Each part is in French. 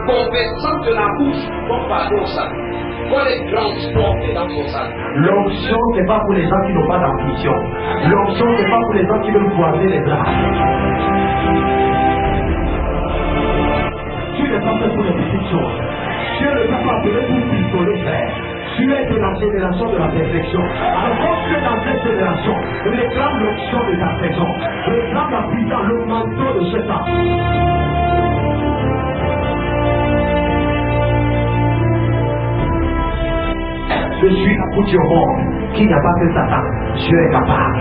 conversant de la bouche pour parler au salut. Pour les transporter dans son salut. L'onction, ce n'est pas pour les gens qui n'ont pas d'ambition. L'onction, ce n'est pas pour les gens qui veulent croiser les bras. Dieu n'est pas fait pour les petites choses. Dieu ne t'a pas appelé pour pistoler, frère. Tu es de la génération de la perfection. Alors quand tu es dans cette génération, réclame l'onction de ta saison. Réclame la puissance, le manteau de ce temps. Je suis la poutre au monde qui n'a pas fait Satan. Dieu est capable.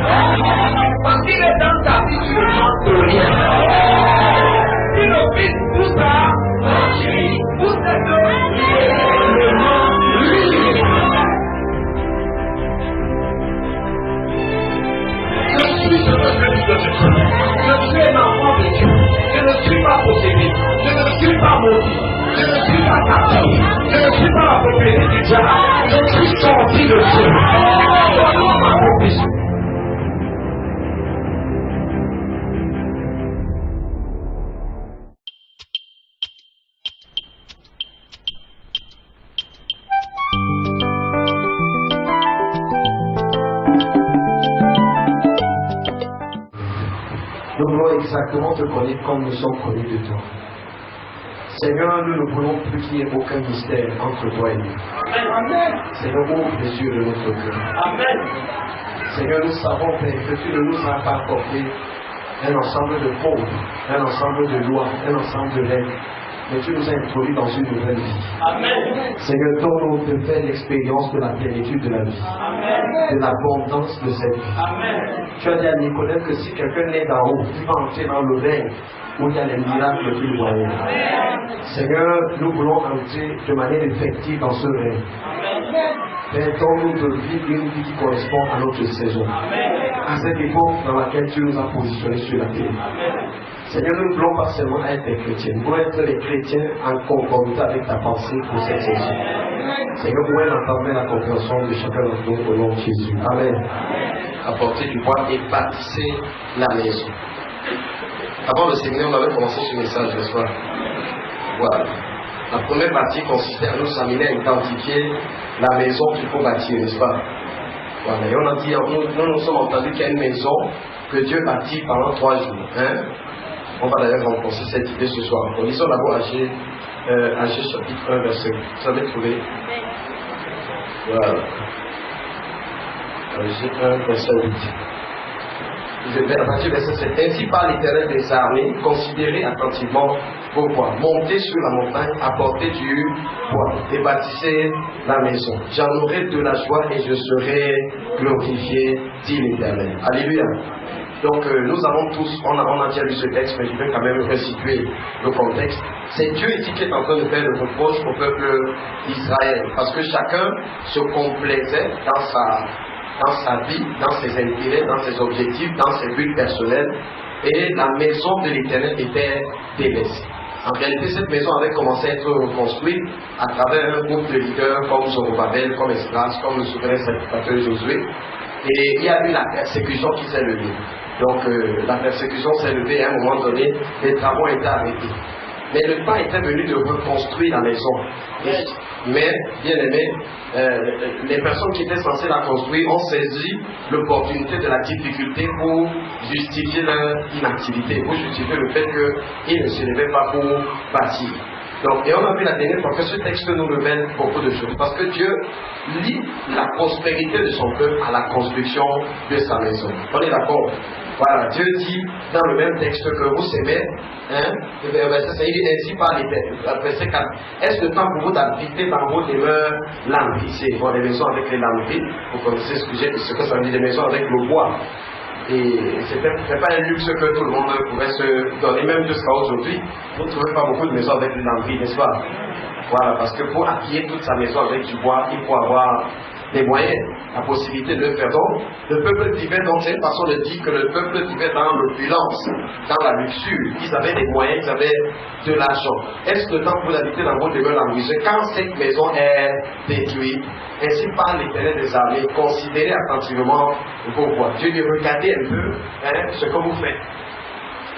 Parce qu'il est dans ta vie, tu ne manques rien. Il office tout ça, vous êtes Je suis ce que je dis de Dieu. Je suis un enfant de Dieu. Je ne suis pas possédé. Je ne suis pas maudit. Je ne suis pas captif. Je ne suis pas la propriété du diable. Je suis sorti de Dieu. Donne-moi ma profession. Nous voulons exactement te connaître comme nous sommes connus de toi. Seigneur, nous ne voulons plus qu'il n'y ait aucun mystère entre toi et nous. Amen. Seigneur, ouvre les yeux de notre cœur. Amen. Seigneur, nous savons, Père, que tu ne nous as pas accordé un ensemble de codes, un ensemble de lois, un ensemble de règles, mais tu nous as introduits dans une nouvelle vie. Amen. Seigneur, donne-nous de faire l'expérience de la plénitude de la vie, Amen. de l'abondance de cette vie. Amen. Tu as dit à Nicodème que si quelqu'un naît d'en haut, il va entrer dans le règne où il y a les miracles qu'il voyait. Seigneur, nous voulons entrer de manière effective dans ce règne. Père, donne-nous de vivre une vie qui correspond à notre saison, à cette époque dans laquelle tu nous as positionnés sur la terre. Seigneur, nous ne voulons pas seulement être des chrétiens, nous voulons être des chrétiens en conformité avec ta pensée pour cette saison. Seigneur, vous pouvez entendre la compréhension de chacun d'entre nous au nom de Jésus. Amen. Apporter du bois et bâtisser la maison. Avant le séminaire, on avait commencé ce message le soir. Voilà. La première partie consistait à nous amener à identifier la maison qu'il faut bâtir, n'est-ce pas? Voilà. Et on a dit, nous sommes entendus qu'il y a une maison que Dieu bâtit pendant 3 jours. Hein? On va d'ailleurs renforcer cette idée ce soir. Donc, lisons d'abord Agé chapitre 1, verset 8. Vous avez trouvé? Voilà. Agé 1, verset 8. Je vais à partir du verset 7. Ainsi par l'Éternel des armées, considérez attentivement vos voies. Montez sur la montagne, apportez du bois et bâtissez la maison. J'en aurai de la joie et je serai glorifié, dit l'Éternel. Alléluia. Donc nous avons tous, on a déjà lu ce texte, mais je vais quand même resituer le contexte. C'est Dieu ici qui est en train de faire le reproche au peuple d'Israël, parce que chacun se complaisait dans sa vie, dans ses intérêts, dans ses objectifs, dans ses buts personnels, et la maison de l'Éternel était délaissée. En réalité, cette maison avait commencé à être reconstruite à travers un groupe de leaders comme Zorobabel, comme Esdras, comme le souverain sacrificateur Josué. Et il y a eu la persécution qui s'est levée. Donc la persécution s'est levée et à un moment donné, les travaux étaient arrêtés. Mais le temps était venu de reconstruire la maison. Mais, bien aimé, les personnes qui étaient censées la construire ont saisi l'opportunité de la difficulté pour justifier leur inactivité, pour justifier le fait qu'ils ne se levaient pas pour bâtir. Donc, et on a vu la dernière fois que ce texte nous révèle beaucoup de choses. Parce que Dieu lie la prospérité de son peuple à la construction de sa maison. On est d'accord? Voilà, Dieu dit dans le même texte que vous s'aimez, il dit ainsi par l'Éternel. Verset 4. Est-ce le temps pour vous d'habiter dans vos demeures lambrissées? Bon, les maisons avec les lambris, vous connaissez ce que ça veut dire, les maisons avec le bois. Et ce n'est pas un luxe que tout le monde pourrait se donner, même jusqu'à aujourd'hui. Vous ne trouvez pas beaucoup de maisons avec les lambris, n'est-ce pas? Voilà, parce que pour habiller toute sa maison avec du bois, il faut avoir des moyens, la possibilité de le faire. Donc, le peuple vivait, donc c'est une façon de dire que le peuple vivait dans l'opulence, dans la luxure. Ils avaient des moyens, ils avaient de l'argent. Est-ce le temps pour l'habiter dans vos demeures lambrissées? Quand cette maison est détruite, ainsi par l'Éternel des armées, considérez attentivement vos voies. Dieu dit, regardez un peu ce que vous faites.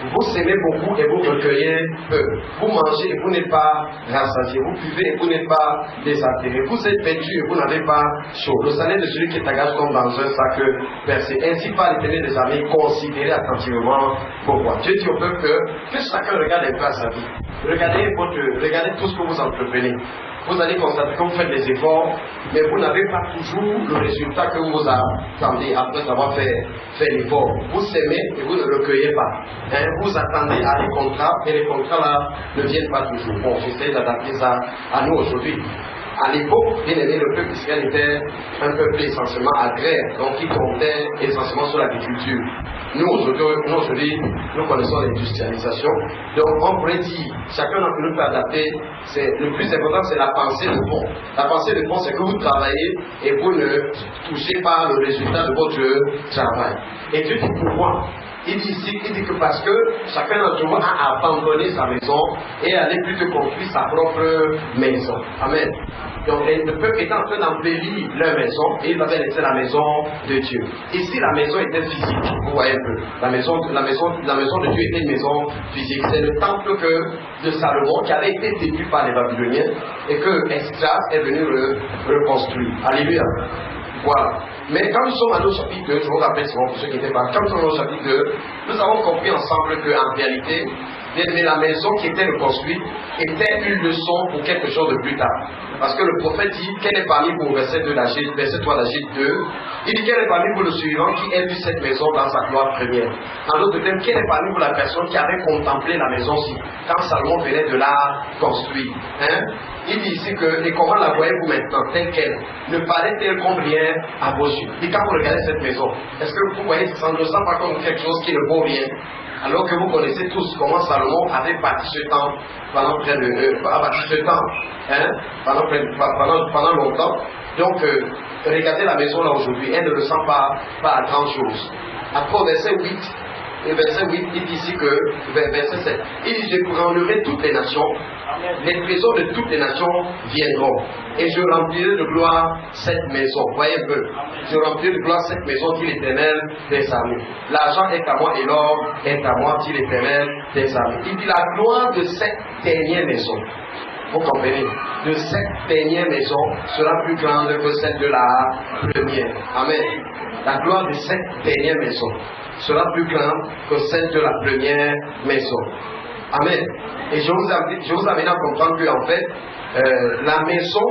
Vous semez beaucoup et vous recueillez peu. Vous mangez et vous n'êtes pas rassasié. Vous buvez et vous n'êtes pas désaltéré. Vous êtes vêtu et vous n'avez pas chaud. Le salaire de celui qui est engagé comme dans un sac percé. Ainsi par l'Éternel des armées, considérez attentivement pourquoi. Dieu dit au peuple que chacun regarde un peu à sa vie. Regardez tout ce que vous entreprenez. Vous allez constater que vous faites des efforts, mais vous n'avez pas toujours le résultat que vous attendez après avoir fait l'effort. Vous semez et vous ne recueillez pas. Vous attendez à des contrats et les contrats là ne viennent pas toujours. Bon, j'essaie d'adapter ça à nous aujourd'hui. À l'époque, bien aimé, le peuple d'Israël était un peuple essentiellement agraire, donc il comptait essentiellement sur l'agriculture. Nous aujourd'hui, nous connaissons l'industrialisation. Donc on pourrait dire, chacun d'entre nous peut adapter. Le plus important, c'est la pensée de fond. La pensée de fond, c'est que vous travaillez et vous ne touchez pas le résultat de votre travail. Et Dieu dit pourquoi? Il dit ici, il dit que parce que chacun d'entre vous a abandonné sa maison et allait plutôt construire sa propre maison. Amen. Donc le peuple était en train d'embellir leur maison et ils avaient laissé la maison de Dieu. Ici la maison était physique, vous voyez un peu. La maison de Dieu était une maison physique. C'est le temple de Salomon qui avait été détruit par les Babyloniens et que Esdras est venu reconstruire. Alléluia. Voilà. Mais quand nous sommes allés au chapitre 2, je vous rappelle souvent pour ceux qui n'étaient pas, quand nous sommes allés au chapitre 2, nous avons compris ensemble qu'en réalité, la maison qui était reconstruite était une leçon pour quelque chose de plus tard. Parce que le prophète dit, quel est parmi vous, verset 3 d'Agite 2, il dit, quel est parmi vous le suivant qui a vu cette maison dans sa gloire première. En d'autres termes, quel est parmi vous la personne qui avait contemplé la maison-ci, quand Salomon venait de la construire. Il dit ici que, et comment la voyez-vous maintenant, telle qu'elle, ne paraît-elle comme rien à vos yeux? Et quand vous regardez cette maison, est-ce que vous voyez, ça ne ressemble pas comme quelque chose qui ne vaut rien? Alors que vous connaissez tous comment Salomon avait bâti ce temple pendant pendant longtemps. Donc, regardez la maison là aujourd'hui, elle ne ressemble pas à grand chose. Après, verset 8, il dit ici que, verset 7, il dit, je prendrai toutes les nations, les trésors de toutes les nations viendront, et je remplirai de gloire cette maison. Voyez un peu, je remplirai de gloire cette maison, dit l'Éternel des armées. L'argent est à moi et l'or est à moi, dit l'Éternel des armées. Il dit, la gloire de cette dernière maison, vous comprenez, de cette dernière maison sera plus grande que celle de la première. Amen. La gloire de cette dernière maison sera plus grande que celle de la première maison. Amen. Et je vous amène à comprendre qu'en fait, la maison,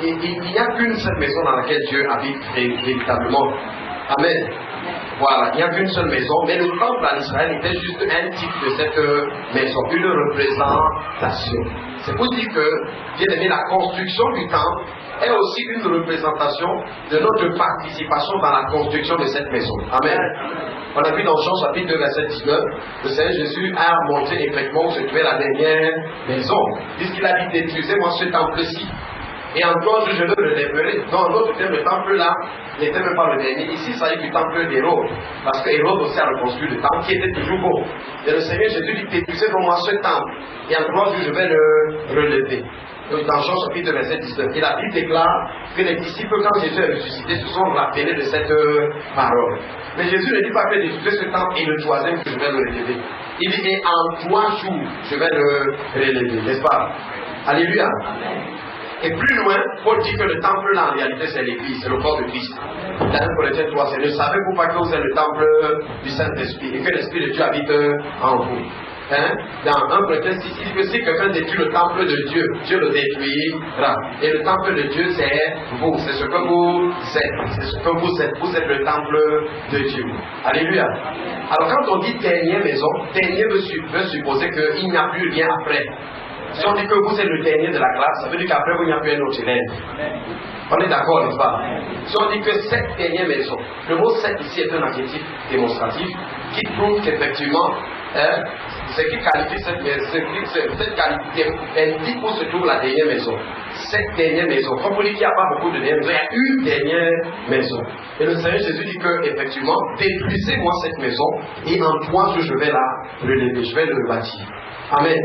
il n'y a qu'une seule maison dans laquelle Dieu habite véritablement. Amen. Voilà, il n'y a qu'une seule maison, mais le temple en Israël était juste un type de cette maison, une représentation. C'est pour dire que, bien aimé, la construction du temple est aussi une représentation de notre participation dans la construction de cette maison. Amen. On a vu dans Jean chapitre 2, verset 19, le Seigneur Jésus a montré effectivement où se trouvait la dernière maison. Puisqu'il a dit, détruisez-moi ce temple-ci. Et en 3 jours, je le relèverai. Dans l'autre terme, le temple là n'était même pas le dernier. Ici, ça s'agit du temple d'Hérode. Parce que Hérode aussi a reconstruit le temple qui était toujours beau. Et le Seigneur Jésus dit, détruisez-moi ce temple. Et en 3 jours, je vais le relever. Donc, dans Jean chapitre 2, verset 19, et la Bible déclare que les disciples, quand Jésus est ressuscité, se sont rappelés de cette parole. Mais Jésus ne dit pas que détruisez ce temple et le troisième que je vais le relever. Il dit, et en 3 jours, je vais le relever, n'est-ce pas? Alléluia. Amen. Et plus loin, Paul dit que le temple là en réalité c'est l'église, c'est le corps de Christ. Dans 1 Corinthiens 3, c'est ne savez-vous pas que vous êtes le temple du Saint-Esprit et que l'Esprit de Dieu habite en vous. Dans 1 Corinthiens 6, il dit que si quelqu'un détruit le temple de Dieu, Dieu le détruira. Et le temple de Dieu c'est vous, c'est ce que vous êtes, c'est ce que vous êtes. Vous êtes le temple de Dieu. Alléluia. Alors quand on dit dernière maison, dernier veut supposer qu'il n'y a plus rien après. Si on dit que vous êtes le dernier de la classe, ça veut dire qu'après vous, il n'y a plus un autre élève. On est d'accord, n'est-ce pas? Si on dit que cette dernière maison, le mot cette ici est un adjectif démonstratif qui prouve qu'effectivement, ce qui qualifie cette qualité indique où se trouve la dernière maison. Cette dernière maison. Comme vous dites qu'il n'y a pas beaucoup de dernières maisons, il y a une dernière maison. Et le Seigneur Jésus dit que, effectivement, détruisez-moi cette maison et en 3 jours je vais la relever, je vais le bâtir. Amen.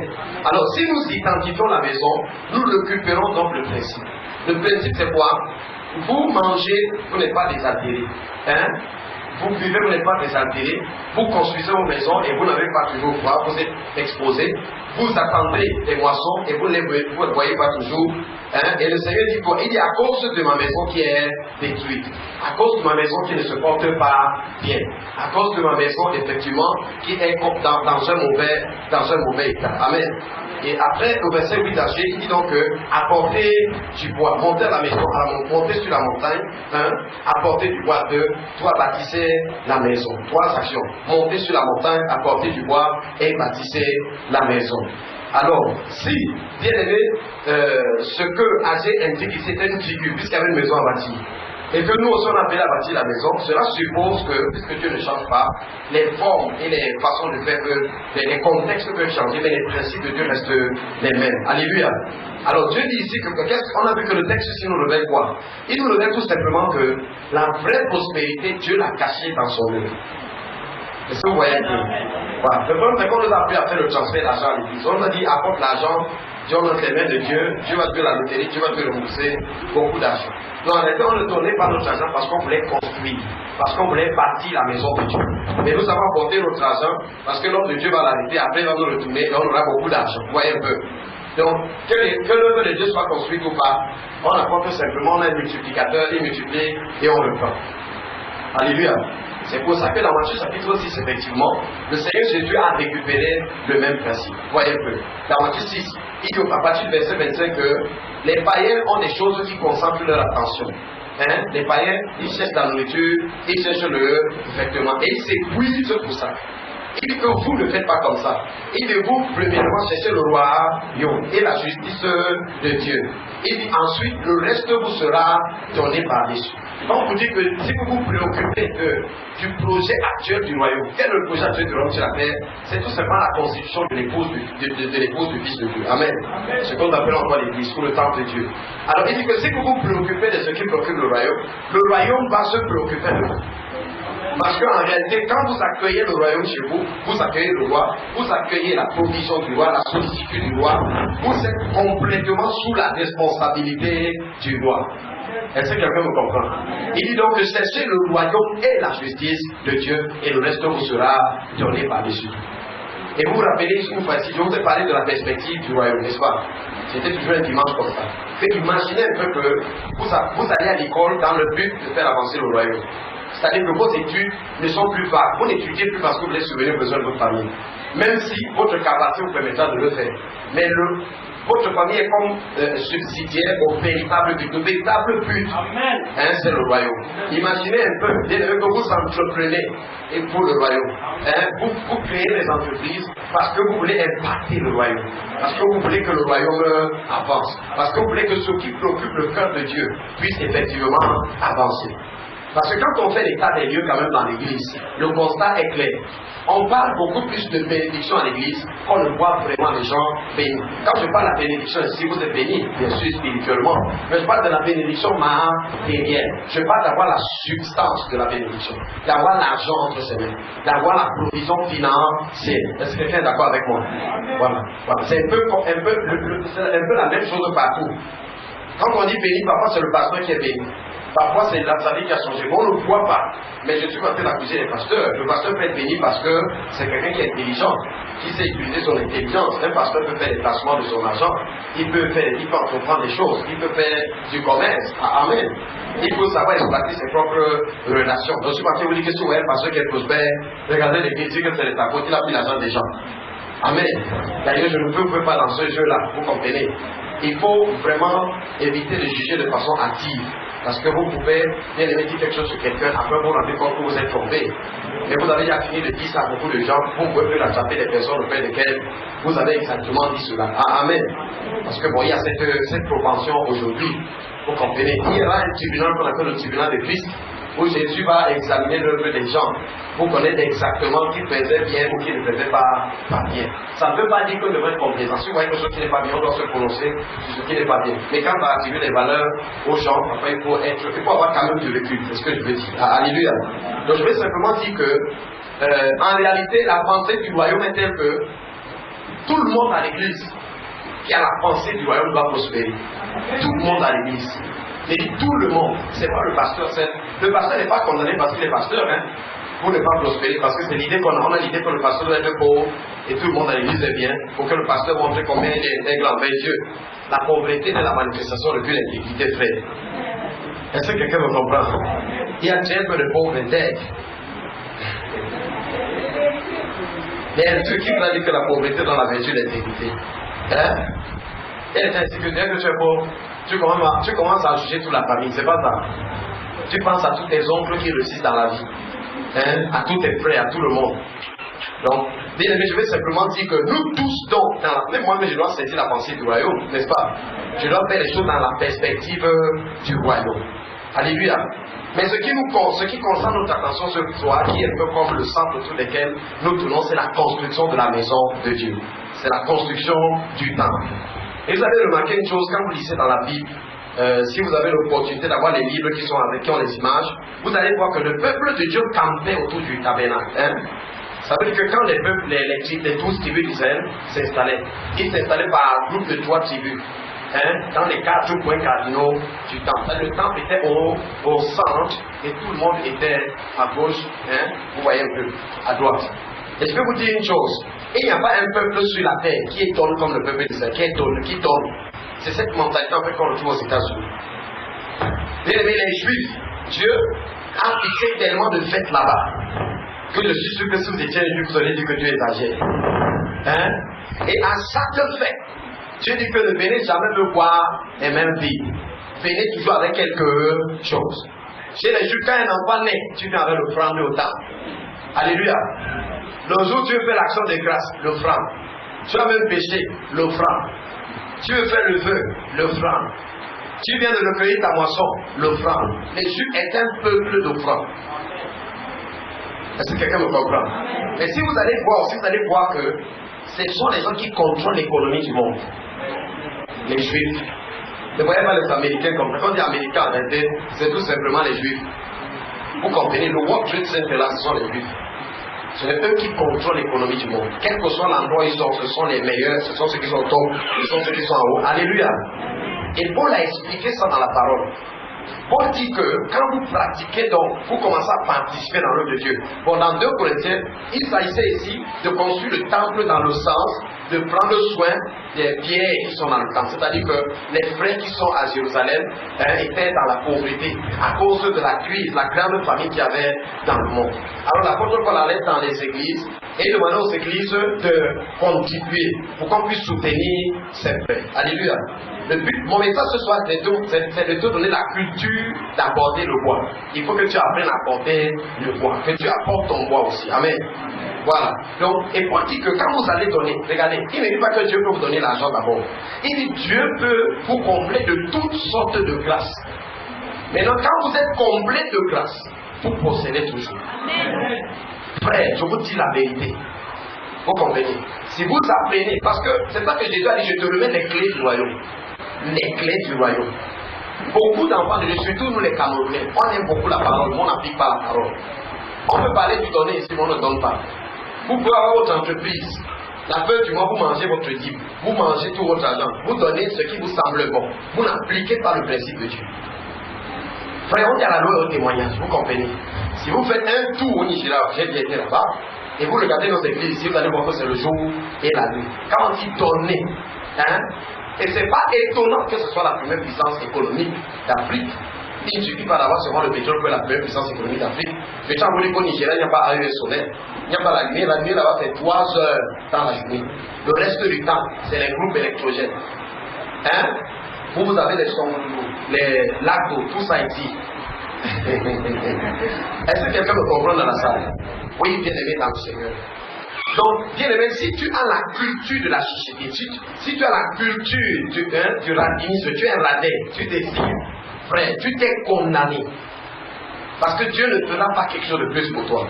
Alors, si nous identifions la maison, nous récupérons donc le principe. Le principe, c'est quoi? Vous mangez, vous n'êtes pas désaltéré. vous vivez, vous n'êtes pas désaltéré, vous construisez vos maisons et vous n'avez pas toujours froid, vous êtes exposé, vous attendez des moissons et vous ne les voyez pas toujours. Hein? Et le Seigneur dit quoi? Il dit à cause de ma maison qui est détruite, à cause de ma maison qui ne se porte pas bien, à cause de ma maison effectivement qui est dans un mauvais état. Amen. Et après, au verset 8 à G, il dit donc apportez du bois, montez à la maison, montez sur la montagne, hein, apportez du bois, toi bâtissez la maison. 3 actions. Montez sur la montagne, apportez du bois et bâtissez la maison. Alors, si, bien aimé, ce que Agé indique ici était une figure, puisqu'il y avait une maison à bâtir, et que nous aussi on appelle à bâtir la maison, cela suppose que, puisque Dieu ne change pas, les formes et les façons de faire, les contextes peuvent changer, mais les principes de Dieu restent les mêmes. Alléluia. Alors Dieu dit ici qu'on a vu que le texte ici nous révèle quoi? Il nous révèle tout simplement que la vraie prospérité, Dieu l'a cachée dans son œuvre. Est-ce que vous voyez un peu? Voilà. Le problème, c'est qu'on nous a appris à faire le transfert d'argent à l'église. On nous a dit apporte l'argent, Dieu entre les mains de Dieu, Dieu va te faire la loterie, Dieu va te rembourser beaucoup d'argent. Donc en réalité, on ne donnait pas notre argent parce qu'on voulait construire, parce qu'on voulait bâtir la maison de Dieu. Mais nous avons apporté notre argent parce que l'homme de Dieu va l'arrêter, après il va nous retourner et on aura beaucoup d'argent. Vous voyez un peu? Donc, que l'œuvre de Dieu soit construite ou pas, on apporte simplement, on a un multiplicateur, il multiplie et on reprend. Alléluia. C'est pour ça que dans Matthieu chapitre 6, effectivement, le Seigneur Jésus a récupéré le même principe. Vous voyez un peu. Dans Matthieu 6, il dit à partir du verset 25 que les païens ont des choses qui concentrent leur attention. Hein? Les païens, ils cherchent la nourriture, ils cherchent le vêtement et ils s'épuisent pour ça. Il dit que vous ne faites pas comme ça. Il dit vous, premièrement, cherchez le royaume et la justice de Dieu. Il dit ensuite, le reste vous sera donné par-dessus. Donc, vous dites que si vous vous préoccupez du projet actuel du royaume, quel est le projet actuel du royaume sur la terre? C'est tout simplement la constitution de l'épouse du Fils de Dieu. Amen. Ce qu'on appelle encore l'église, ou le temple de Dieu. Alors, il dit que si vous vous préoccupez de ce qui préoccupe le royaume va se préoccuper de vous. Parce qu'en réalité, quand vous accueillez le royaume chez vous, vous accueillez le roi, vous accueillez la provision du roi, la sollicitude du roi, vous êtes complètement sous la responsabilité du roi. Est-ce que quelqu'un me comprend? Il dit donc que cherchez le royaume et la justice de Dieu et le reste vous sera donné par-dessus. Et vous vous rappelez, une fois ci, je vous ai parlé de la perspective du royaume, n'est-ce pas? C'était toujours un dimanche comme ça. Fait imaginez un peu que vous allez à l'école dans le but de faire avancer le royaume. C'est-à-dire que vos études ne sont plus vagues. Vous n'étudiez plus parce que vous voulez subvenir aux besoins de votre famille. Même si votre capacité vous permettra de le faire. Mais votre famille est comme subsidiaire au véritable but. Le véritable but, hein, c'est le royaume. Imaginez un peu, dès que vous entreprenez et pour le royaume. Hein, vous créez des entreprises parce que vous voulez impacter le royaume. Parce que vous voulez que le royaume avance. Parce que vous voulez que ce qui préoccupe le cœur de Dieu puisse effectivement avancer. Parce que quand on fait l'état des lieux quand même dans l'église, le constat est clair. On parle beaucoup plus de bénédiction à l'église qu'on ne voit vraiment les gens bénis. Quand je parle de la bénédiction ici, vous êtes bénis, bien sûr spirituellement, mais je parle de la bénédiction matérielle. Je parle d'avoir la substance de la bénédiction, d'avoir l'argent entre ses mains, d'avoir la provision financière. Est-ce que quelqu'un est d'accord avec moi? Voilà. C'est un peu la même chose partout. Quand on dit béni, parfois c'est le pasteur qui est béni. Parfois, c'est la famille qui a changé. Bon, on ne le voit pas. Mais je suis pas en train d'accuser les pasteurs. Le pasteur peut être béni parce que c'est quelqu'un qui est intelligent, qui sait utiliser son intelligence. Un pasteur peut faire des placements de son argent. Il peut entreprendre des choses. Il peut faire du commerce. Amen. Il faut savoir exploiter ses propres relations. Donc, je suis parti vous dire que si vous voyez un pasteur qui est prospère, regardez les critiques que c'est de ta faute, il a pris l'argent des gens. Amen. D'ailleurs, je ne peux pas dans ce jeu-là. Vous comprenez? Il faut vraiment éviter de juger de façon active. Parce que vous pouvez bien aimer dire quelque chose sur quelqu'un, après vous vous rendez compte que vous êtes tombé. Mais vous avez déjà fini de dire ça à beaucoup de gens, vous ne pouvez plus attraper des personnes auprès desquelles vous avez exactement dit cela. Amen. Parce que bon, il y a cette propension aujourd'hui. Vous comprenez? Il y aura un tribunal qu'on appelle le tribunal de Christ, où Jésus va examiner l'œuvre des gens. Vous connaissez exactement qui faisait bien ou qui ne faisait pas bien. Ça ne veut pas dire qu'on devrait être complaisant. Si vous voyez quelque chose qui n'est pas bien, on doit se prononcer sur ce qui n'est pas bien. Mais quand on va attribuer des valeurs aux gens, enfin, il faut avoir quand même du recul. C'est ce que je veux dire. Alléluia. Donc je vais simplement dire que, en réalité, la pensée du royaume est telle que tout le monde à l'église qui a la pensée du royaume va prospérer. Tout le monde à l'église. Mais dit tout le monde, c'est pas le pasteur. Le pasteur n'est pas condamné parce qu'il est pasteur, hein, pour ne pas prospérer, parce que c'est l'idée qu'on a. On a l'idée que le pasteur doit être pauvre et tout le monde à l'église est bien, pour que le pasteur montre combien il est grand. Mais Dieu, la pauvreté est la manifestation de plus l'intégrité, frère. Est-ce que quelqu'un me comprend? Il y a très peu de pauvres intègres. Mais Dieu qui t'a dit que la pauvreté dans la vertu de l'intégrité. Hein? Et l'insécurité, que tu es pauvre, tu commences à juger toute la famille, c'est pas ça. Tu penses à tous tes oncles qui réussissent dans la vie, hein? À tous tes frères, à tout le monde. Donc, bien aimé, je vais simplement dire que nous tous, donc, même moi, je dois saisir la pensée du royaume, n'est-ce pas? Je dois faire les choses dans la perspective du royaume. Alléluia. Mais ce qui concerne notre attention ce soir, qui est un peu comme le centre autour desquels nous tournons, c'est la construction de la maison de Dieu. C'est la construction du temple. Et vous avez remarqué une chose, quand vous lisez dans la Bible, si vous avez l'opportunité d'avoir les livres qui ont les images, vous allez voir que le peuple de Dieu campait autour du tabernacle. Hein? Ça veut dire que quand les peuples, les 12 tribus d'Israël s'installaient, ils s'installaient par groupe de 3 tribus. Hein, dans les 4 points cardinaux du temple. Le temple était au centre et tout le monde était à gauche, hein, vous voyez un peu, à droite. Et je peux vous dire une chose, il n'y a pas un peuple sur la terre qui étonne comme le peuple d'Israël, qui donne. C'est cette mentalité en fait qu'on retrouve aux États-Unis. Bien aimés les Juifs, Dieu a fixé tellement de fêtes là-bas que je suis sûr que si vous étiez un Juif, vous allez dire que Dieu exagère. Hein? Et à chaque fête, Dieu dit que ne venez jamais me boire et même vivre. Venez toujours avec quelque chose. Chez les Juifs, quand un enfant naît, tu viens avec l'offrande au temple. Alléluia. Le jour où tu veux faire l'action de grâce, l'offrande. Tu as même péché, l'offrande. Tu veux faire le vœu, l'offrande. Tu viens de recueillir ta moisson, l'offrande. Les Juifs est un peuple d'offrande. Est-ce que quelqu'un me comprend? Mais si vous allez voir que ce sont les gens qui contrôlent l'économie du monde. Les Juifs. Ne voyez pas les Américains comme ça. Quand on dit Américains, en réalité, c'est tout simplement les Juifs. Vous comprenez, le World Trade Center là, ce sont les Juifs. Ce sont eux qui contrôlent l'économie du monde. Quel que soit l'endroit où ils sont, ce sont les meilleurs, ce sont ceux qui sont au top, ce sont ceux qui sont en haut. Alléluia. Et Paul a expliqué ça dans la parole. Paul dit que quand vous pratiquez donc, vous commencez à participer dans l'œuvre de Dieu. Bon, dans 2 Corinthiens, il s'agissait ici de construire le temple dans le sens de prendre soin des pierres qui sont dans le temple. C'est-à-dire que les frères qui sont à Jérusalem étaient dans la pauvreté à cause de la crise, la grande famine qu'il y avait dans le monde. Alors l'apôtre Paul allait dans les églises et demandait aux églises de contribuer pour qu'on puisse soutenir ces frères. Alléluia. Mon message ce soir, c'est de te donner la culture d'apporter le bois. Il faut que tu apprennes à apporter le bois, que tu apportes ton bois aussi. Amen. Voilà. Donc, et pour dire que quand vous allez donner, regardez, il ne dit pas que Dieu peut vous donner l'argent d'abord. Il dit Dieu peut vous combler de toutes sortes de grâces. Maintenant, quand vous êtes comblé de grâce, vous possédez toujours. Amen. Frère, je vous dis la vérité. Vous comprenez? Si vous apprenez, parce que c'est pas que Jésus a dit je te remets les clés du royaume. Les clés du royaume. Beaucoup d'enfants de Dieu, surtout nous les Camerounais, on aime beaucoup la parole, mais on n'applique pas la parole. On peut parler du donner ici, mais on ne donne pas. Vous pouvez avoir votre entreprise. La fin du mois, vous mangez votre dîme, vous mangez tout votre argent, vous donnez ce qui vous semble bon. Vous n'appliquez pas le principe de Dieu. Frère, on dit à la loi au témoignage, vous comprenez? Si vous faites un tour au Nigeria, j'ai bien été là-bas, et vous regardez nos églises ici, vous allez voir que c'est le jour et la nuit. Quand on dit donner, hein? Et ce n'est pas étonnant que ce soit la première puissance économique d'Afrique. Il ne suffit pas d'avoir seulement le pétrole pour la première puissance économique d'Afrique. Je tiens à vous dire qu'au Nigeria, il n'y a pas AES solaire. Il n'y a pas la lumière. La lumière là-bas fait 3 heures dans la journée. Le reste du temps, c'est les groupes électrogènes. Hein? Vous avez les sons, les lacs d'eau, tout ça ici. Est-ce que quelqu'un me comprend dans la salle? Oui, bien aimé dans le Seigneur. Donc, bien aimé, si tu as la culture de la chicheté, si tu as la culture du radinisme, tu es un radin, tu décides, frère, tu t'es condamné. Parce que Dieu ne fera pas quelque chose de plus pour toi.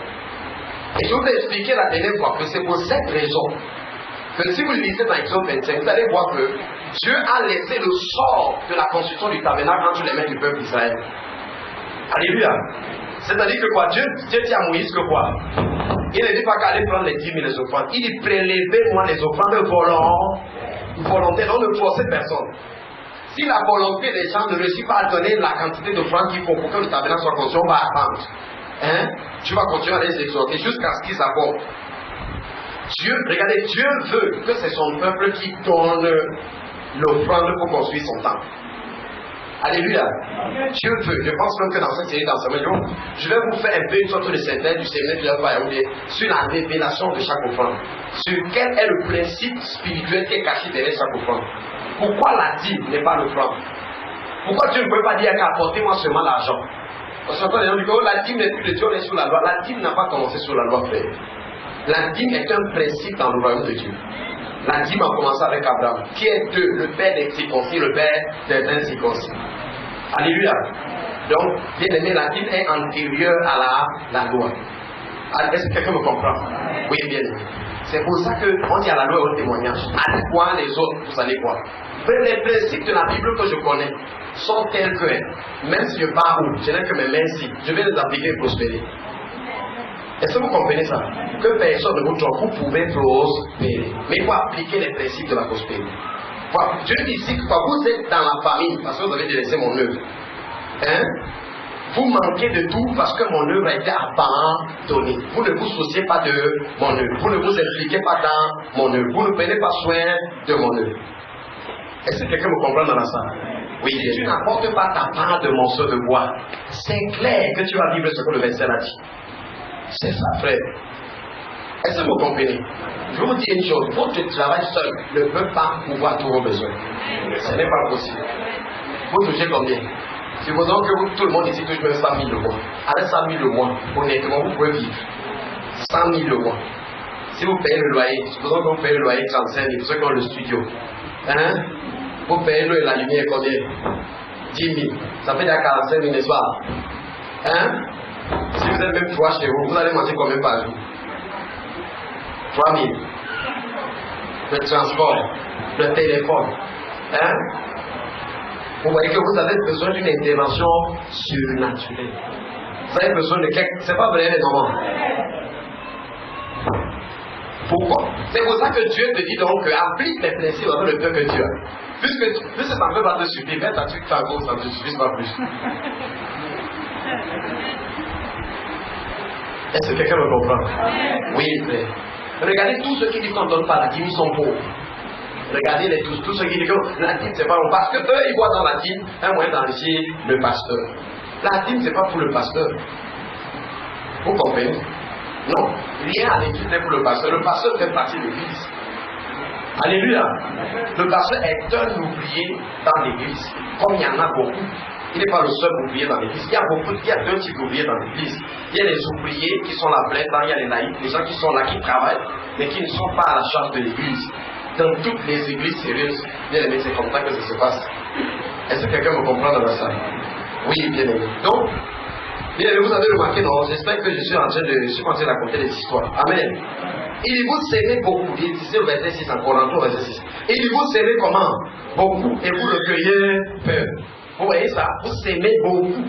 Et je vous ai expliqué la dernière fois que c'est pour cette raison que si vous lisez dans Exode 25, vous allez voir que Dieu a laissé le sort de la construction du tabernacle entre les mains du peuple d'Israël. Alléluia. C'est-à-dire que quoi? Dieu dit à Moïse que quoi? Il ne dit pas qu'aller prendre les 10 000 les offrandes. Il dit prélevez-moi les offrandes volontaires. On ne forçait personne. Si la volonté des gens ne réussit pas à donner la quantité d'offrandes qu'il faut pour que le tabernacle soit construit, on va attendre. Hein? Tu vas continuer à les exhorter jusqu'à ce qu'ils apportent. Regardez, Dieu veut que c'est son peuple qui donne l'offrande pour construire son temple. Alléluia. Dieu veut. Je pense même que dans cette série d'enseignements, je vais vous faire un peu une sorte de synthèse du séminaire de Yaoundé sur la révélation de chaque offrande. Sur quel est le principe spirituel qui est caché derrière chaque offrande. Pourquoi la dîme n'est pas l'offrande? Pourquoi Dieu ne peut pas dire qu'apportez-moi seulement l'argent? Parce que les gens disent que la dîme n'est plus de Dieu, on est sous la loi. La dîme n'a pas commencé sous la loi, frère. La dîme est un principe dans le royaume de Dieu. La dîme a commencé avec Abraham, qui est le père des circoncis, le père des incirconcis. Alléluia. Donc, bien aimé, la dîme est antérieure à la loi. Est-ce que quelqu'un me comprend? Oui, bien aimé. C'est pour ça qu'on dit à la loi et au témoignage. Allez voir les autres, vous allez voir. Les principes de la Bible que je connais sont tels que, même si je pars où, je n'ai que mes mains ici, je vais les appliquer et prospérer. Est-ce que vous comprenez ça? Que personne ne vous trompe, vous pouvez prospérer. Mais il faut appliquer les principes de la prospérité. Voilà. Je dis ici que quand vous êtes dans la famille, parce que vous avez délaissé mon œuvre, hein? Vous manquez de tout parce que mon œuvre a été abandonnée. Vous ne vous souciez pas de mon œuvre. Vous ne vous impliquez pas dans mon œuvre. Vous ne prenez pas soin de mon œuvre. Est-ce que quelqu'un me comprend dans la salle? Oui, tu n'apportes pas ta part de morceau de bois. C'est clair que tu vas vivre ce que le verset a dit. C'est ça, frère. Est-ce que vous comprenez? Je vous dis une chose, votre travail seul ne peut pas pouvoir tous vos besoins. Ce n'est pas possible. Vous touchez combien? Supposons que tout le monde ici touche même 100 000 le mois. Avec 100 000 le mois, honnêtement, vous pouvez vivre. 100 000 le mois. Si vous payez le loyer, supposons que vous payez le loyer 35 000, ceux qui ont le studio. Hein? Vous payez l'eau et la lumière combien? 10 000. Ça fait déjà 45 000, n'est-ce pas? Hein? Si vous êtes même 3 chez vous, vous allez manger combien par jour? 3 000. Le transport, le téléphone. Hein? Vous voyez que vous avez besoin d'une intervention surnaturelle. Vous avez besoin de quelque... C'est pas vrai, les mamans. Pourquoi? C'est pour ça que Dieu te dit donc applique les principes avec le Dieu que tu as. Puisque ça ne peut pas te suffire, même ta truc tango, ça ne te suffit pas plus. Est-ce que quelqu'un me comprend? Oui, frère. Regardez tous ceux qui disent qu'on ne donne pas la dîme, ils sont pauvres. Regardez tous ceux qui disent que la dîme c'est pas bon. Parce que eux ils voient dans la dîme un moyen d'enrichir le pasteur. La dîme c'est pas pour le pasteur. Vous comprenez? Non, rien à l'église n'est pour le pasteur. Le pasteur fait partie de l'église. Alléluia. Le pasteur est un ouvrier dans l'église. Comme il y en a beaucoup. Il n'est pas le seul ouvrier dans l'église. Il y a deux types d'ouvriers dans l'église. Il y a les ouvriers qui sont là plein temps, il y a les laïcs, les gens qui sont là, qui travaillent, mais qui ne sont pas à la charge de l'église. Dans toutes les églises sérieuses, bien aimé, c'est comme ça que ça se passe. Est-ce que quelqu'un me comprend dans la salle? Oui, bien aimé. Donc, bien aimé, vous avez remarqué, non? J'espère que je suis en train de raconter des histoires. Amen. Il dit, vous s'aimez beaucoup. Il dit, c'est le verset 6 encore, en verset 6. Il dit, vous s'aimez comment? Beaucoup. Et vous le cueillez peu. Vous voyez ça? Vous s'aimez beaucoup.